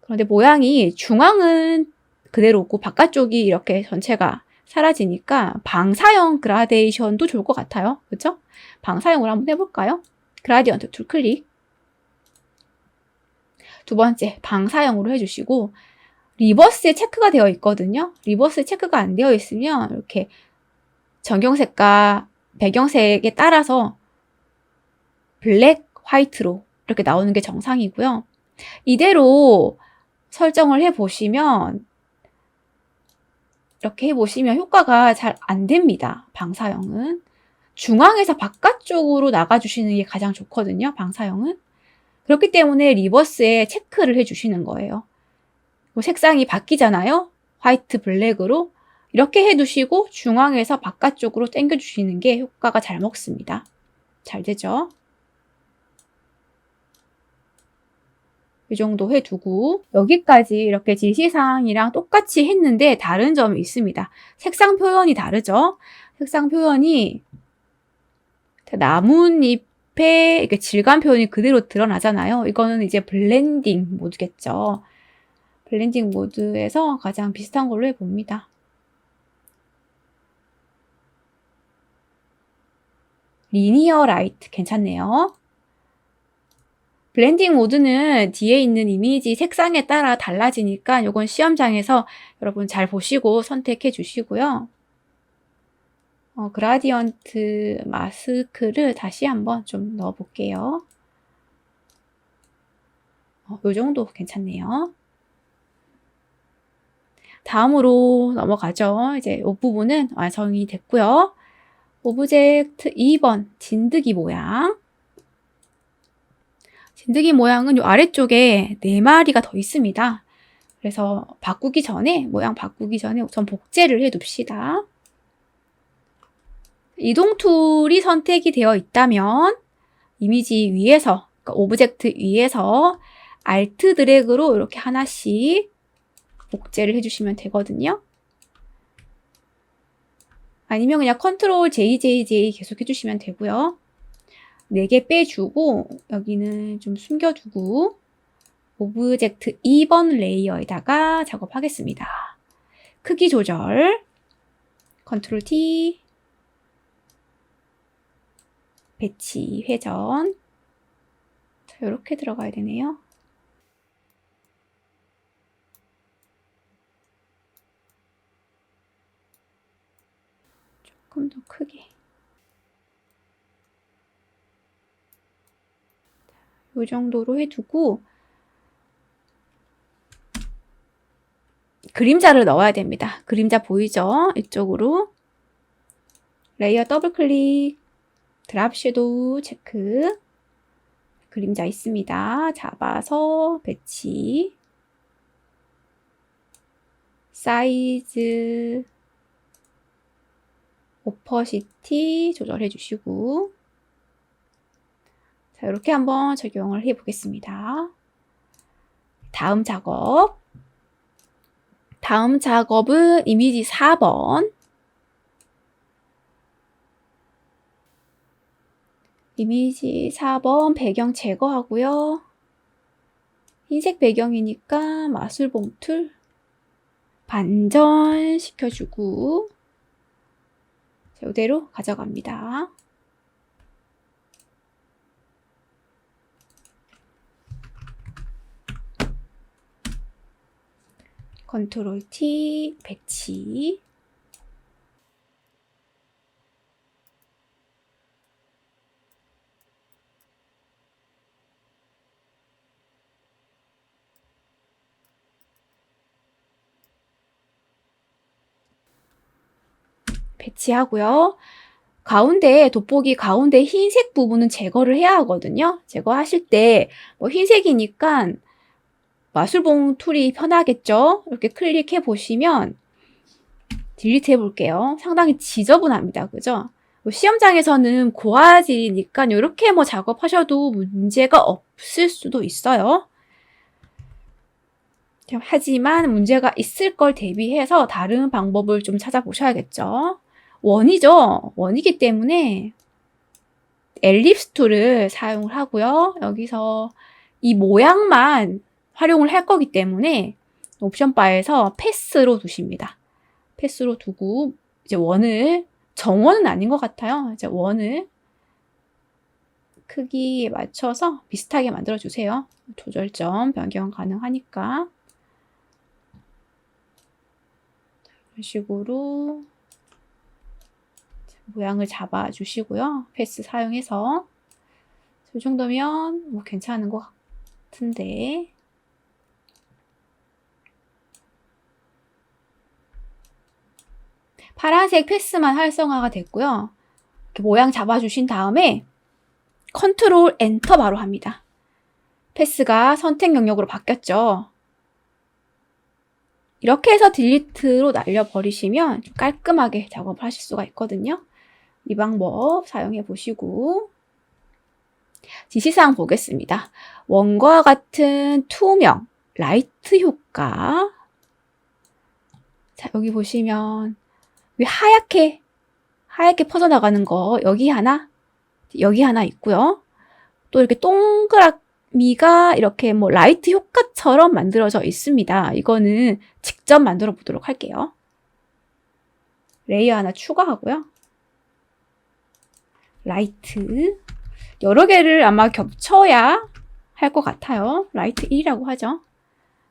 그런데 모양이 중앙은 그대로고 바깥쪽이 이렇게 전체가 사라지니까 방사형 그라데이션도 좋을 것 같아요. 그죠? 방사형으로 한번 해볼까요? 그라디언트 툴 클릭. 두 번째, 방사형으로 해주시고, 리버스에 체크가 되어 있거든요. 리버스에 체크가 안 되어 있으면 이렇게 전경색과 배경색에 따라서 블랙, 화이트로 이렇게 나오는 게 정상이고요. 이대로 설정을 해보시면 이렇게 해보시면 효과가 잘 안 됩니다. 방사형은. 중앙에서 바깥쪽으로 나가주시는 게 가장 좋거든요. 방사형은. 그렇기 때문에 리버스에 체크를 해주시는 거예요. 색상이 바뀌잖아요. 화이트, 블랙으로. 이렇게 해두시고 중앙에서 바깥쪽으로 당겨주시는 게 효과가 잘 먹습니다. 잘 되죠? 이 정도 해두고 여기까지 이렇게 지시사항이랑 똑같이 했는데 다른 점이 있습니다. 색상 표현이 다르죠? 색상 표현이 나뭇잎의 이렇게 질감 표현이 그대로 드러나잖아요. 이거는 이제 블렌딩 모드겠죠. 블렌딩 모드에서 가장 비슷한 걸로 해봅니다. 리니어 라이트 괜찮네요. 블렌딩 모드는 뒤에 있는 이미지 색상에 따라 달라지니까 이건 시험장에서 여러분 잘 보시고 선택해 주시고요. 그라디언트 마스크를 다시 한번 좀 넣어 볼게요. 이 정도 괜찮네요. 다음으로 넘어가죠. 이제 이 부분은 완성이 됐고요. 오브젝트 2번 진드기 모양. 진드기 모양은 이 아래쪽에 4마리가 더 있습니다. 그래서 모양 바꾸기 전에 우선 복제를 해둡시다. 이동 툴이 선택이 되어 있다면 이미지 위에서, 그러니까 오브젝트 위에서 Alt 드래그로 이렇게 하나씩 복제를 해주시면 되거든요. 아니면 그냥 컨트롤 JJJ 계속 해주시면 되고요. 4개 빼주고 여기는 좀 숨겨두고 오브젝트 2번 레이어에다가 작업하겠습니다. 크기 조절, 컨트롤 T, 배치, 회전. 자, 이렇게 들어가야 되네요. 조금 더 크게. 이 정도로 해두고 그림자를 넣어야 됩니다. 그림자 보이죠? 이쪽으로 레이어 더블 클릭, 드랍 섀도우 체크. 그림자 있습니다. 잡아서 배치, 사이즈, 오퍼시티 조절해 주시고, 자, 이렇게 한번 적용을 해 보겠습니다. 다음 작업은 이미지 4번. 이미지 4번 배경 제거하고요. 흰색 배경이니까 마술봉 툴 반전 시켜주고, 자, 이대로 가져갑니다. 컨트롤 T, 배치. 배치하고요. 돋보기 가운데 흰색 부분은 제거를 해야 하거든요. 제거하실 때 뭐 흰색이니까 마술봉 툴이 편하겠죠? 이렇게 클릭해 보시면 딜리트 해볼게요. 상당히 지저분합니다. 그죠? 시험장에서는 고화질이니까 이렇게 뭐 작업하셔도 문제가 없을 수도 있어요. 하지만 문제가 있을 걸 대비해서 다른 방법을 좀 찾아보셔야겠죠. 원이기 때문에 엘립스 툴을 사용을 하고요. 여기서 이 모양만 활용을 할 거기 때문에 옵션 바에서 패스로 두십니다. 패스로 두고 이제 원을, 정원은 아닌 것 같아요. 이제 원을 크기에 맞춰서 비슷하게 만들어 주세요. 조절점 변경 가능하니까. 이런 식으로 모양을 잡아 주시고요. 패스 사용해서. 이 정도면 뭐 괜찮은 것 같은데. 파란색 패스만 활성화가 됐고요. 이렇게 모양 잡아주신 다음에 컨트롤 엔터 바로 합니다. 패스가 선택 영역으로 바뀌었죠. 이렇게 해서 딜리트로 날려버리시면 좀 깔끔하게 작업을 하실 수가 있거든요. 이 방법 사용해 보시고 지시사항 보겠습니다. 원과 같은 투명, 라이트 효과. 자, 여기 보시면 왜 하얗게 퍼져나가는 거 여기 하나 있고요. 또 이렇게 동그라미가 이렇게 뭐 라이트 효과처럼 만들어져 있습니다. 이거는 직접 만들어 보도록 할게요. 레이어 하나 추가하고요. 라이트 여러 개를 아마 겹쳐야 할 것 같아요. 라이트 1이라고 하죠.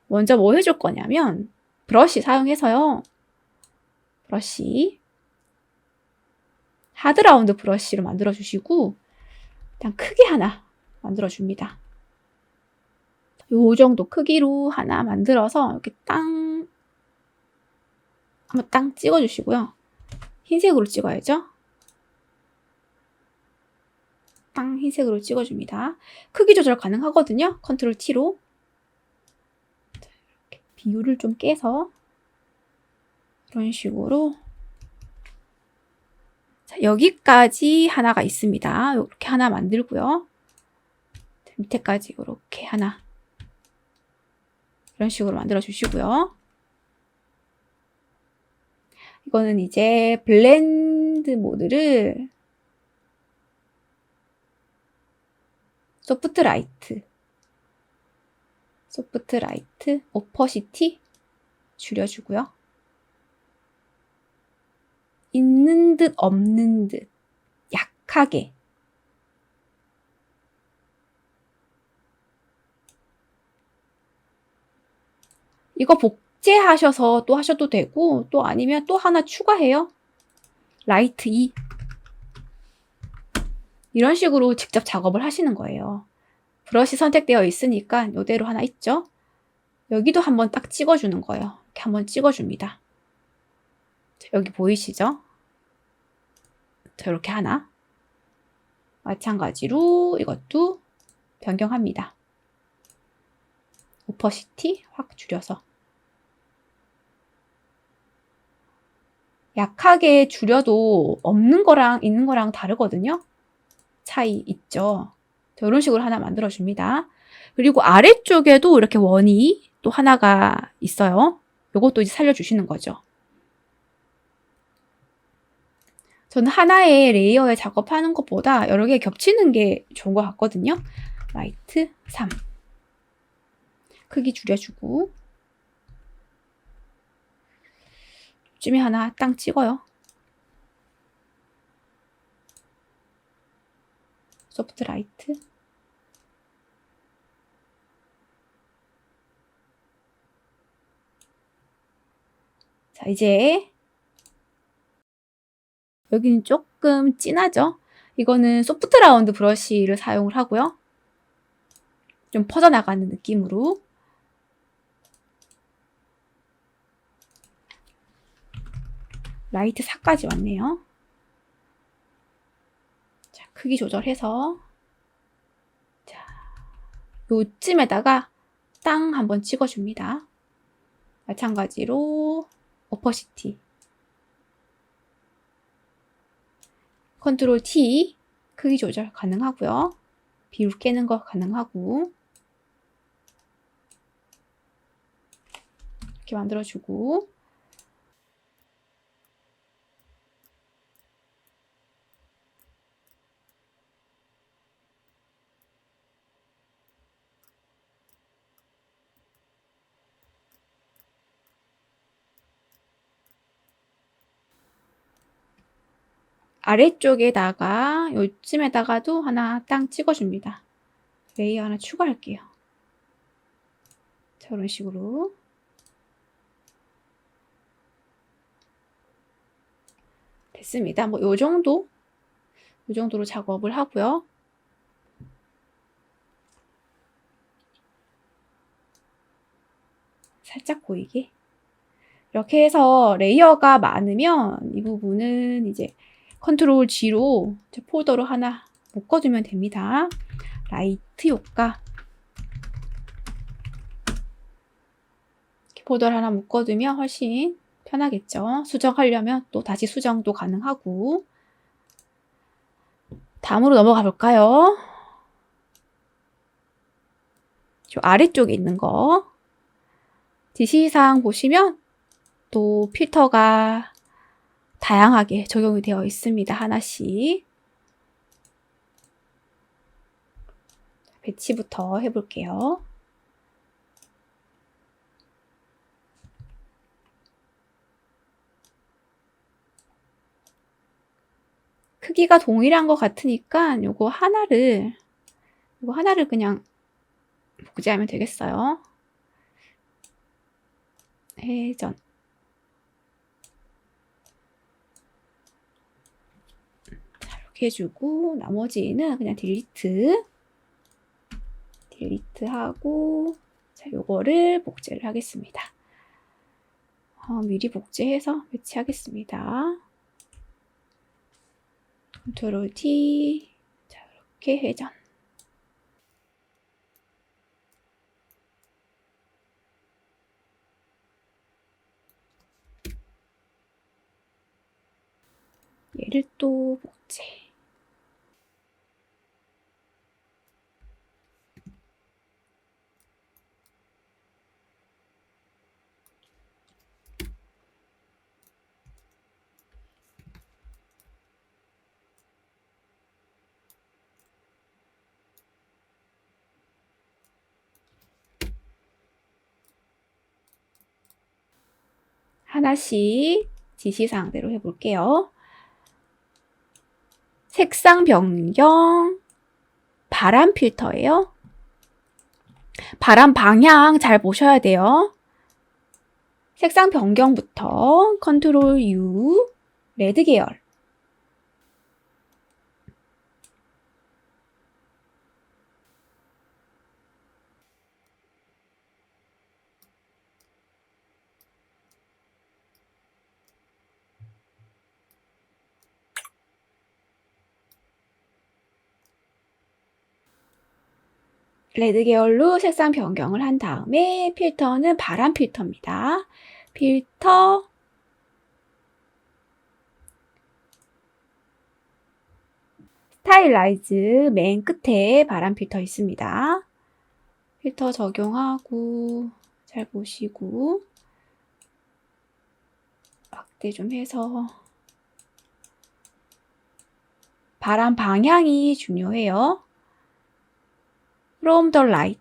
먼저 뭐 해줄 거냐면 브러쉬 사용해서요. 브러쉬 하드라운드 브러쉬로 만들어 주시고 일단 크게 하나 만들어 줍니다. 요 정도 크기로 하나 만들어서 이렇게 한번 땅 찍어 주시고요. 흰색으로 찍어야죠. 땅 흰색으로 찍어 줍니다. 크기 조절 가능하거든요. 컨트롤 T로. 이렇게 비율을 좀 깨서 이런 식으로. 자, 여기까지 하나가 있습니다. 이렇게 하나 만들고요. 밑에까지 이렇게 하나. 이런 식으로 만들어 주시고요. 이거는 이제 블렌드 모드를 소프트 라이트, 오퍼시티 줄여주고요. 있는 듯 없는 듯 약하게. 이거 복제하셔서 또 하셔도 되고 또 아니면 또 하나 추가해요. 라이트 2 이런 식으로 직접 작업을 하시는 거예요. 브러쉬 선택되어 있으니까 이대로 하나 있죠. 여기도 한번 딱 찍어주는 거예요. 이렇게 한번 찍어줍니다. 여기 보이시죠? 자, 이렇게 하나. 마찬가지로 이것도 변경합니다. 오퍼시티 확 줄여서. 약하게 줄여도 없는 거랑 있는 거랑 다르거든요. 차이 있죠. 이런 식으로 하나 만들어 줍니다. 그리고 아래쪽에도 이렇게 원이 또 하나가 있어요. 이것도 이제 살려주시는 거죠. 저는 하나의 레이어에 작업하는 것보다 여러 개 겹치는 게 좋은 것 같거든요. 라이트 3 크기 줄여주고 쯤에 하나 땅 찍어요. 소프트 라이트 자, 이제 여기는 조금 진하죠? 이거는 소프트 라운드 브러쉬를 사용을 하고요. 좀 퍼져나가는 느낌으로. 라이트 4까지 왔네요. 자, 크기 조절해서. 자, 요쯤에다가 땅 한번 찍어줍니다. 마찬가지로 오퍼시티. 컨트롤 T 크기 조절 가능하고요. 비율 깨는 거 가능하고 이렇게 만들어주고 아래쪽에다가 요쯤에다가도 하나 땅 찍어줍니다. 레이어 하나 추가할게요. 저런 식으로. 됐습니다. 뭐 요 정도로 작업을 하고요. 살짝 보이게. 이렇게 해서 레이어가 많으면 이 부분은 이제 컨트롤 G로 폴더로 하나 묶어주면 됩니다. 라이트 효과. 이렇게 폴더를 하나 묶어두면 훨씬 편하겠죠. 수정하려면 또 다시 수정도 가능하고. 다음으로 넘어가 볼까요? 저 아래쪽에 있는 거. 지시사항 보시면 또 필터가 다양하게 적용이 되어 있습니다. 하나씩. 배치부터 해볼게요. 크기가 동일한 것 같으니까 요거 하나를 그냥 복제하면 되겠어요. 회전. 이렇게 해주고 나머지는 그냥 딜리트하고 자 요거를 복제를 하겠습니다. 미리 복제해서 배치하겠습니다. 컨트롤 T. 자 이렇게 회전. 얘를 또 복제. 하나씩 지시사항대로 해볼게요. 색상 변경, 바람 필터예요. 바람 방향 잘 보셔야 돼요. 색상 변경부터 컨트롤 U, 레드 계열. 레드 계열로 색상 변경을 한 다음에 필터는 바람 필터입니다. 필터, 스타일라이즈 맨 끝에 바람 필터 있습니다. 필터 적용하고 잘 보시고 확대 좀 해서 바람 방향이 중요해요. From the right,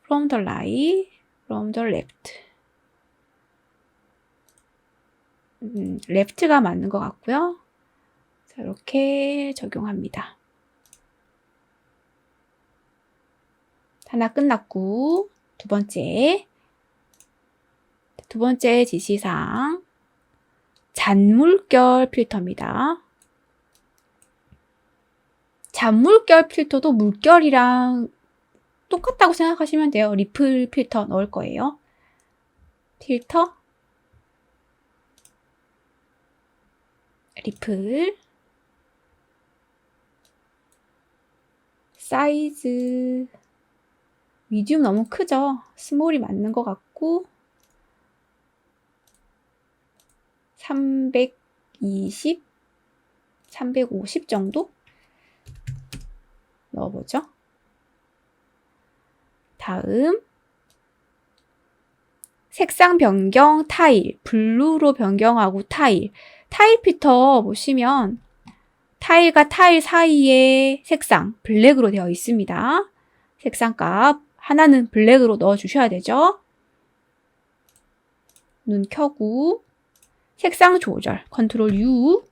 from the right, from the left. left가 맞는 것 같고요. 자, 이렇게 적용합니다. 하나 끝났고 두 번째 지시사항 잔물결 필터입니다. 잔물결 필터도 물결이랑 똑같다고 생각하시면 돼요. 리플 필터 넣을 거예요. 필터, 리플, 사이즈, 미디움 너무 크죠? 스몰이 맞는 것 같고 320, 350 정도 넣어보죠. 다음 색상 변경 타일, 블루로 변경하고 타일 필터 보시면 타일과 타일 사이에 색상 블랙으로 되어 있습니다. 색상 값 하나는 블랙으로 넣어 주셔야 되죠. 눈 켜고 색상 조절 컨트롤 U,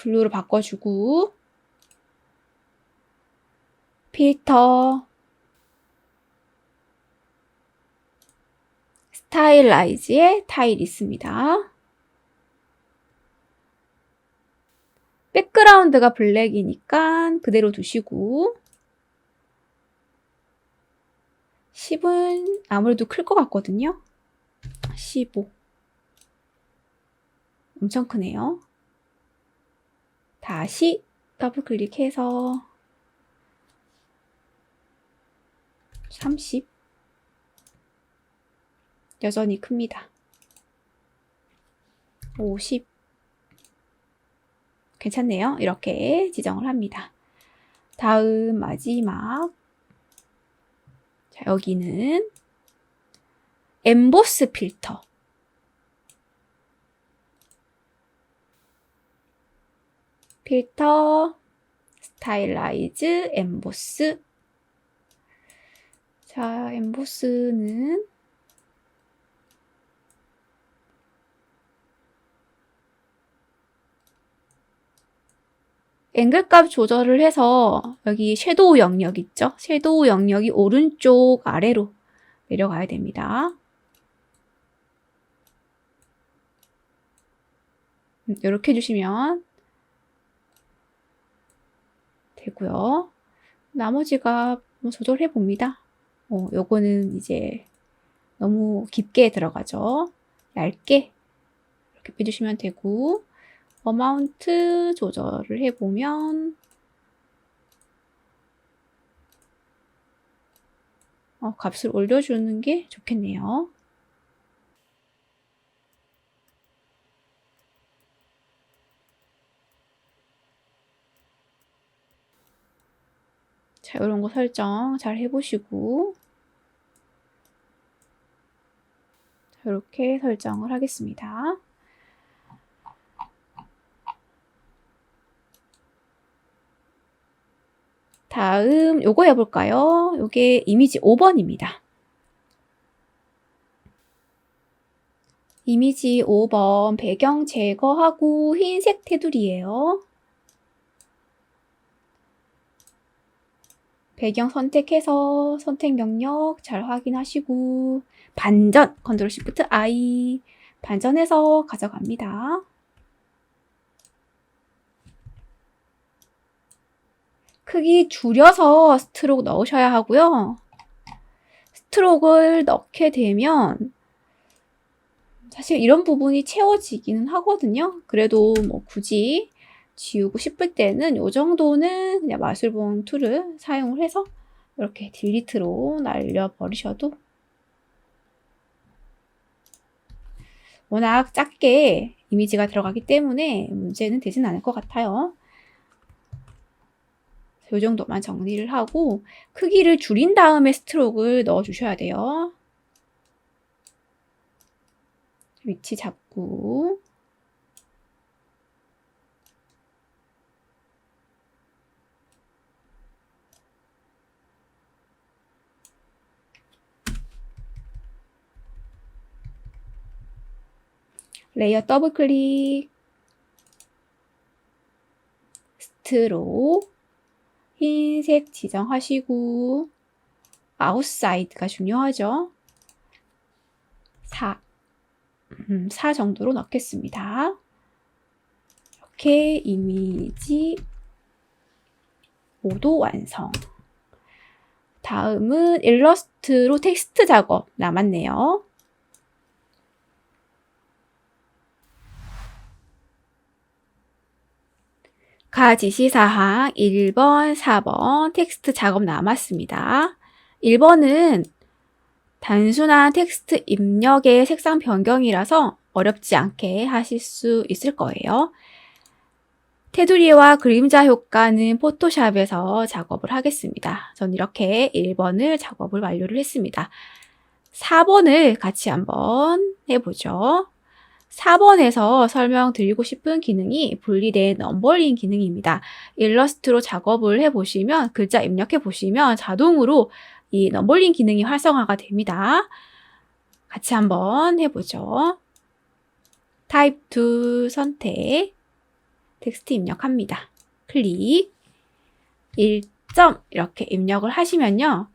블루로 바꿔주고 필터 스타일라이즈에 타일 있습니다. 백그라운드가 블랙이니까 그대로 두시고 10은 아무래도 클 것 같거든요. 15 엄청 크네요. 다시 더블 클릭해서 30 여전히 큽니다. 50 괜찮네요. 이렇게 지정을 합니다. 다음 마지막 자, 여기는 엠보스 필터 필터 스타일라이즈 엠보스 자, 엠보스는 앵글값 조절을 해서 여기 섀도우 영역 있죠? 섀도우 영역이 오른쪽 아래로 내려가야 됩니다. 이렇게 해주시면 되고요. 나머지가 조절해 봅니다. 요거는 이제 너무 깊게 들어가죠. 얇게 이렇게 빼주시면 되고 어마운트 조절을 해보면 값을 올려주는 게 좋겠네요. 자, 이런 거 설정 잘 해보시고 자, 이렇게 설정을 하겠습니다. 다음 요거 해볼까요? 요게 이미지 5번입니다. 이미지 5번 배경 제거하고 흰색 테두리예요. 배경 선택해서 선택 영역 잘 확인하시고 반전 컨트롤 시프트 I 반전해서 가져갑니다. 크기 줄여서 스트로크 넣으셔야 하고요. 스트로크를 넣게 되면 사실 이런 부분이 채워지기는 하거든요. 그래도 뭐 굳이 지우고 싶을 때는 이 정도는 그냥 마술봉 툴을 사용을 해서 이렇게 딜리트로 날려버리셔도 워낙 작게 이미지가 들어가기 때문에 문제는 되진 않을 것 같아요. 이 정도만 정리를 하고 크기를 줄인 다음에 스트로크를 넣어 주셔야 돼요. 위치 잡고 레이어 더블 클릭 스트로크 흰색 지정하시고 아웃사이드가 중요하죠. 4 정도로 넣겠습니다. 이렇게 이미지 5도 완성. 다음은 일러스트로 텍스트 작업 남았네요. 가지시사항 1번, 4번 텍스트 작업 남았습니다. 1번은 단순한 텍스트 입력의 색상 변경이라서 어렵지 않게 하실 수 있을 거예요. 테두리와 그림자 효과는 포토샵에서 작업을 하겠습니다. 전 이렇게 1번을 작업을 완료를 했습니다. 4번을 같이 한번 해보죠. 4번에서 설명드리고 싶은 기능이 분리된 넘버링 기능입니다. 일러스트로 작업을 해보시면 글자 입력해 보시면 자동으로 이 넘버링 기능이 활성화가 됩니다. 같이 한번 해보죠. 타입 2 선택 텍스트 입력합니다. 클릭 1점 이렇게 입력을 하시면요.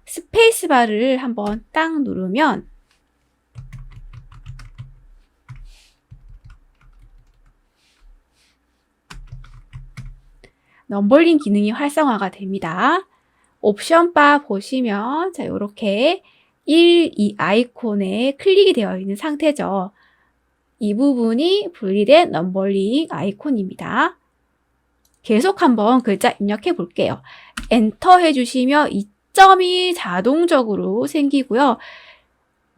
스페이스바를 한번 딱 누르면 넘버링 기능이 활성화가 됩니다. 옵션 바 보시면 자 이렇게 1, 2 아이콘에 클릭이 되어 있는 상태죠. 이 부분이 분리된 넘버링 아이콘입니다. 계속 한번 글자 입력해 볼게요. 엔터 해주시면 이 점이 자동적으로 생기고요.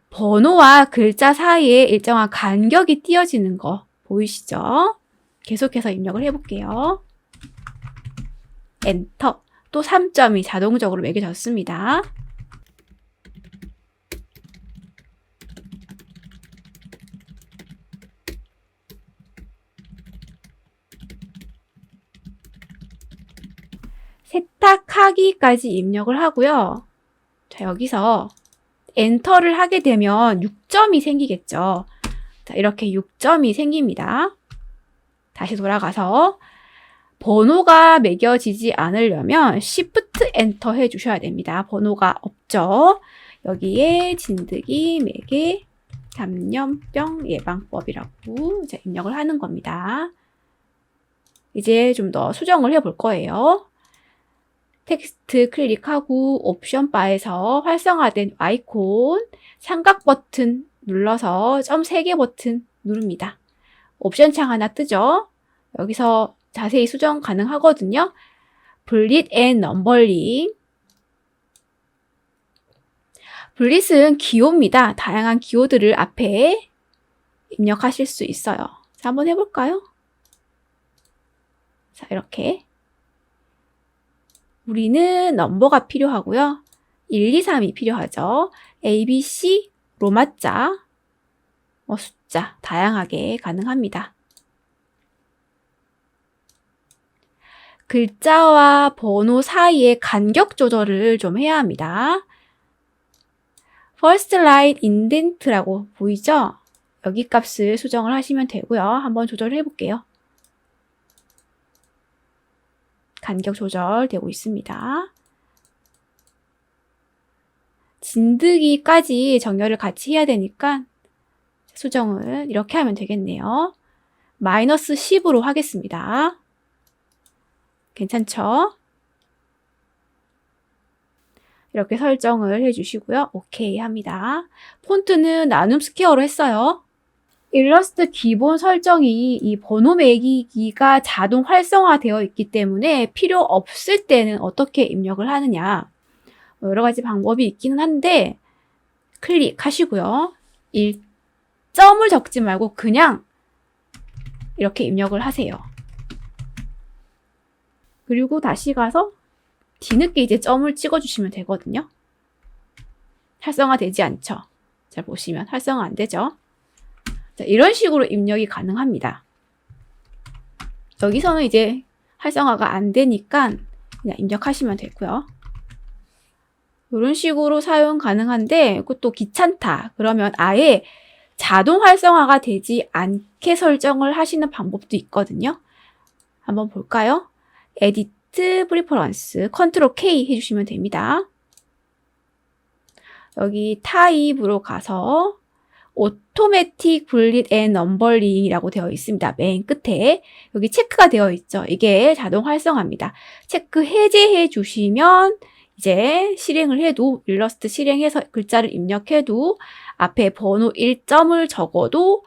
번호와 글자 사이에 일정한 간격이 띄어지는 거 보이시죠? 계속해서 입력을 해볼게요. 엔터. 또 3점이 자동적으로 매겨졌습니다. 세탁하기까지 입력을 하고요. 자, 여기서 엔터를 하게 되면 6점이 생기겠죠. 자, 이렇게 6점이 생깁니다. 다시 돌아가서 번호가 매겨지지 않으려면 Shift 엔터 해주셔야 됩니다. 번호가 없죠. 여기에 진드기 매개 감염병 예방법이라고 이제 입력을 하는 겁니다. 이제 좀 더 수정을 해볼 거예요. 텍스트 클릭하고 옵션 바에서 활성화된 아이콘 삼각 버튼 눌러서 점 3개 버튼 누릅니다. 옵션 창 하나 뜨죠? 여기서 자세히 수정 가능하거든요. 분릿 앤 넘버링. 분릿은 기호입니다. 다양한 기호들을 앞에 입력하실 수 있어요. 자, 한번 해볼까요? 자, 이렇게. 우리는 넘버가 필요하고요. 1, 2, 3이 필요하죠. A, B, C, 로마자, 숫자 다양하게 가능합니다. 글자와 번호 사이의 간격 조절을 좀 해야 합니다. First line indent라고 보이죠? 여기 값을 수정을 하시면 되고요. 한번 조절해 볼게요. 간격 조절되고 있습니다. 진드기까지 정렬을 같이 해야 되니까 수정을 이렇게 하면 되겠네요. 마이너스 10으로 하겠습니다. 괜찮죠? 이렇게 설정을 해주시고요. 오케이 합니다. 폰트는 나눔 스퀘어로 했어요. 일러스트 기본 설정이 이 번호 매기기가 자동 활성화되어 있기 때문에 필요 없을 때는 어떻게 입력을 하느냐. 여러 가지 방법이 있기는 한데 클릭하시고요. 1점을 적지 말고 그냥 이렇게 입력을 하세요. 그리고 다시 가서 뒤늦게 이제 점을 찍어주시면 되거든요. 활성화되지 않죠. 잘 보시면 활성화 안 되죠. 자, 이런 식으로 입력이 가능합니다. 여기서는 이제 활성화가 안 되니까 그냥 입력하시면 되고요. 이런 식으로 사용 가능한데 그것도 귀찮다. 그러면 아예 자동 활성화가 되지 않게 설정을 하시는 방법도 있거든요. 한번 볼까요? 에디트 프리퍼런스 컨트롤 K 해주시면 됩니다. 여기 타입으로 가서 오토매틱 분릿 앤 넘버링이라고 되어 있습니다. 맨 끝에 여기 체크가 되어 있죠. 이게 자동 활성화입니다. 체크 해제해 주시면 이제 실행을 해도 일러스트 실행해서 글자를 입력해도 앞에 번호 1점을 적어도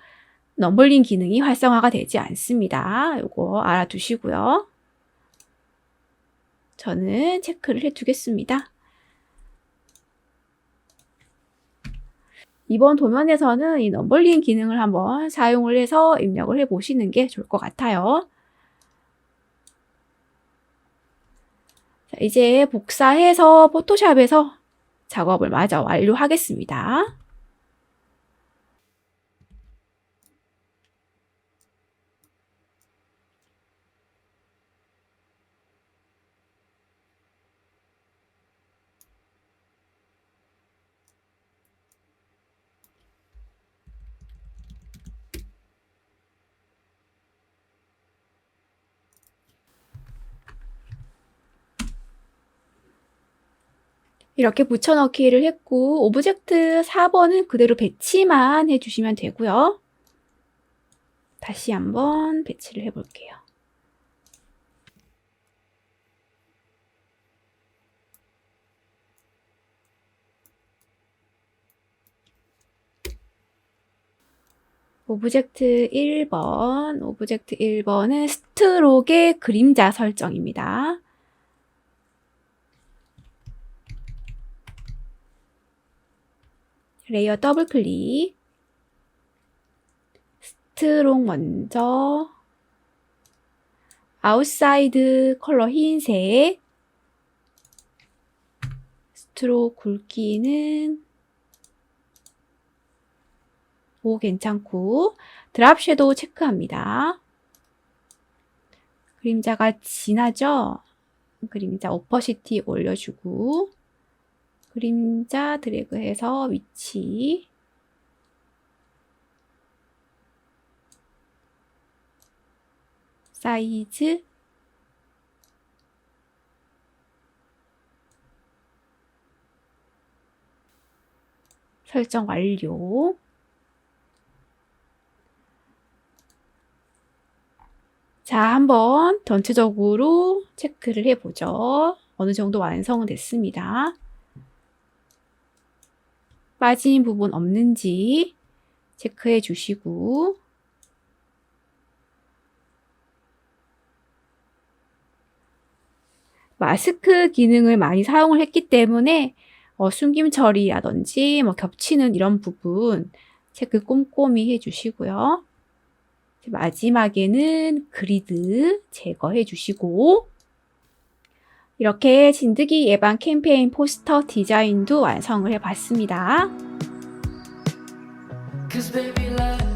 넘버링 기능이 활성화가 되지 않습니다. 이거 알아두시고요. 저는 체크를 해두겠습니다. 이번 도면에서는 이 넘버링 기능을 한번 사용을 해서 입력을 해보시는 게 좋을 것 같아요. 자, 이제 복사해서 포토샵에서 작업을 마저 완료하겠습니다. 이렇게 붙여넣기를 했고 오브젝트 4번은 그대로 배치만 해주시면 되고요. 다시 한번 배치를 해볼게요. 오브젝트 1번은 스트록의 그림자 설정입니다. 레이어 더블 클릭, 스트록 먼저, 아웃사이드 컬러 흰색, 스트록 굵기는 5 괜찮고, 드랍 섀도우 체크합니다. 그림자가 진하죠? 그림자 오퍼시티 올려주고, 그림자 드래그해서 위치, 사이즈, 설정 완료. 자, 한번 전체적으로 체크를 해보죠. 어느 정도 완성됐습니다. 빠진 부분 없는지 체크해 주시고, 마스크 기능을 많이 사용을 했기 때문에 숨김 처리라든지 겹치는 이런 부분 체크 꼼꼼히 해주시고요. 마지막에는 그리드 제거해 주시고, 이렇게 진드기 예방 캠페인 포스터 디자인도 완성을 해봤습니다. 'Cause baby love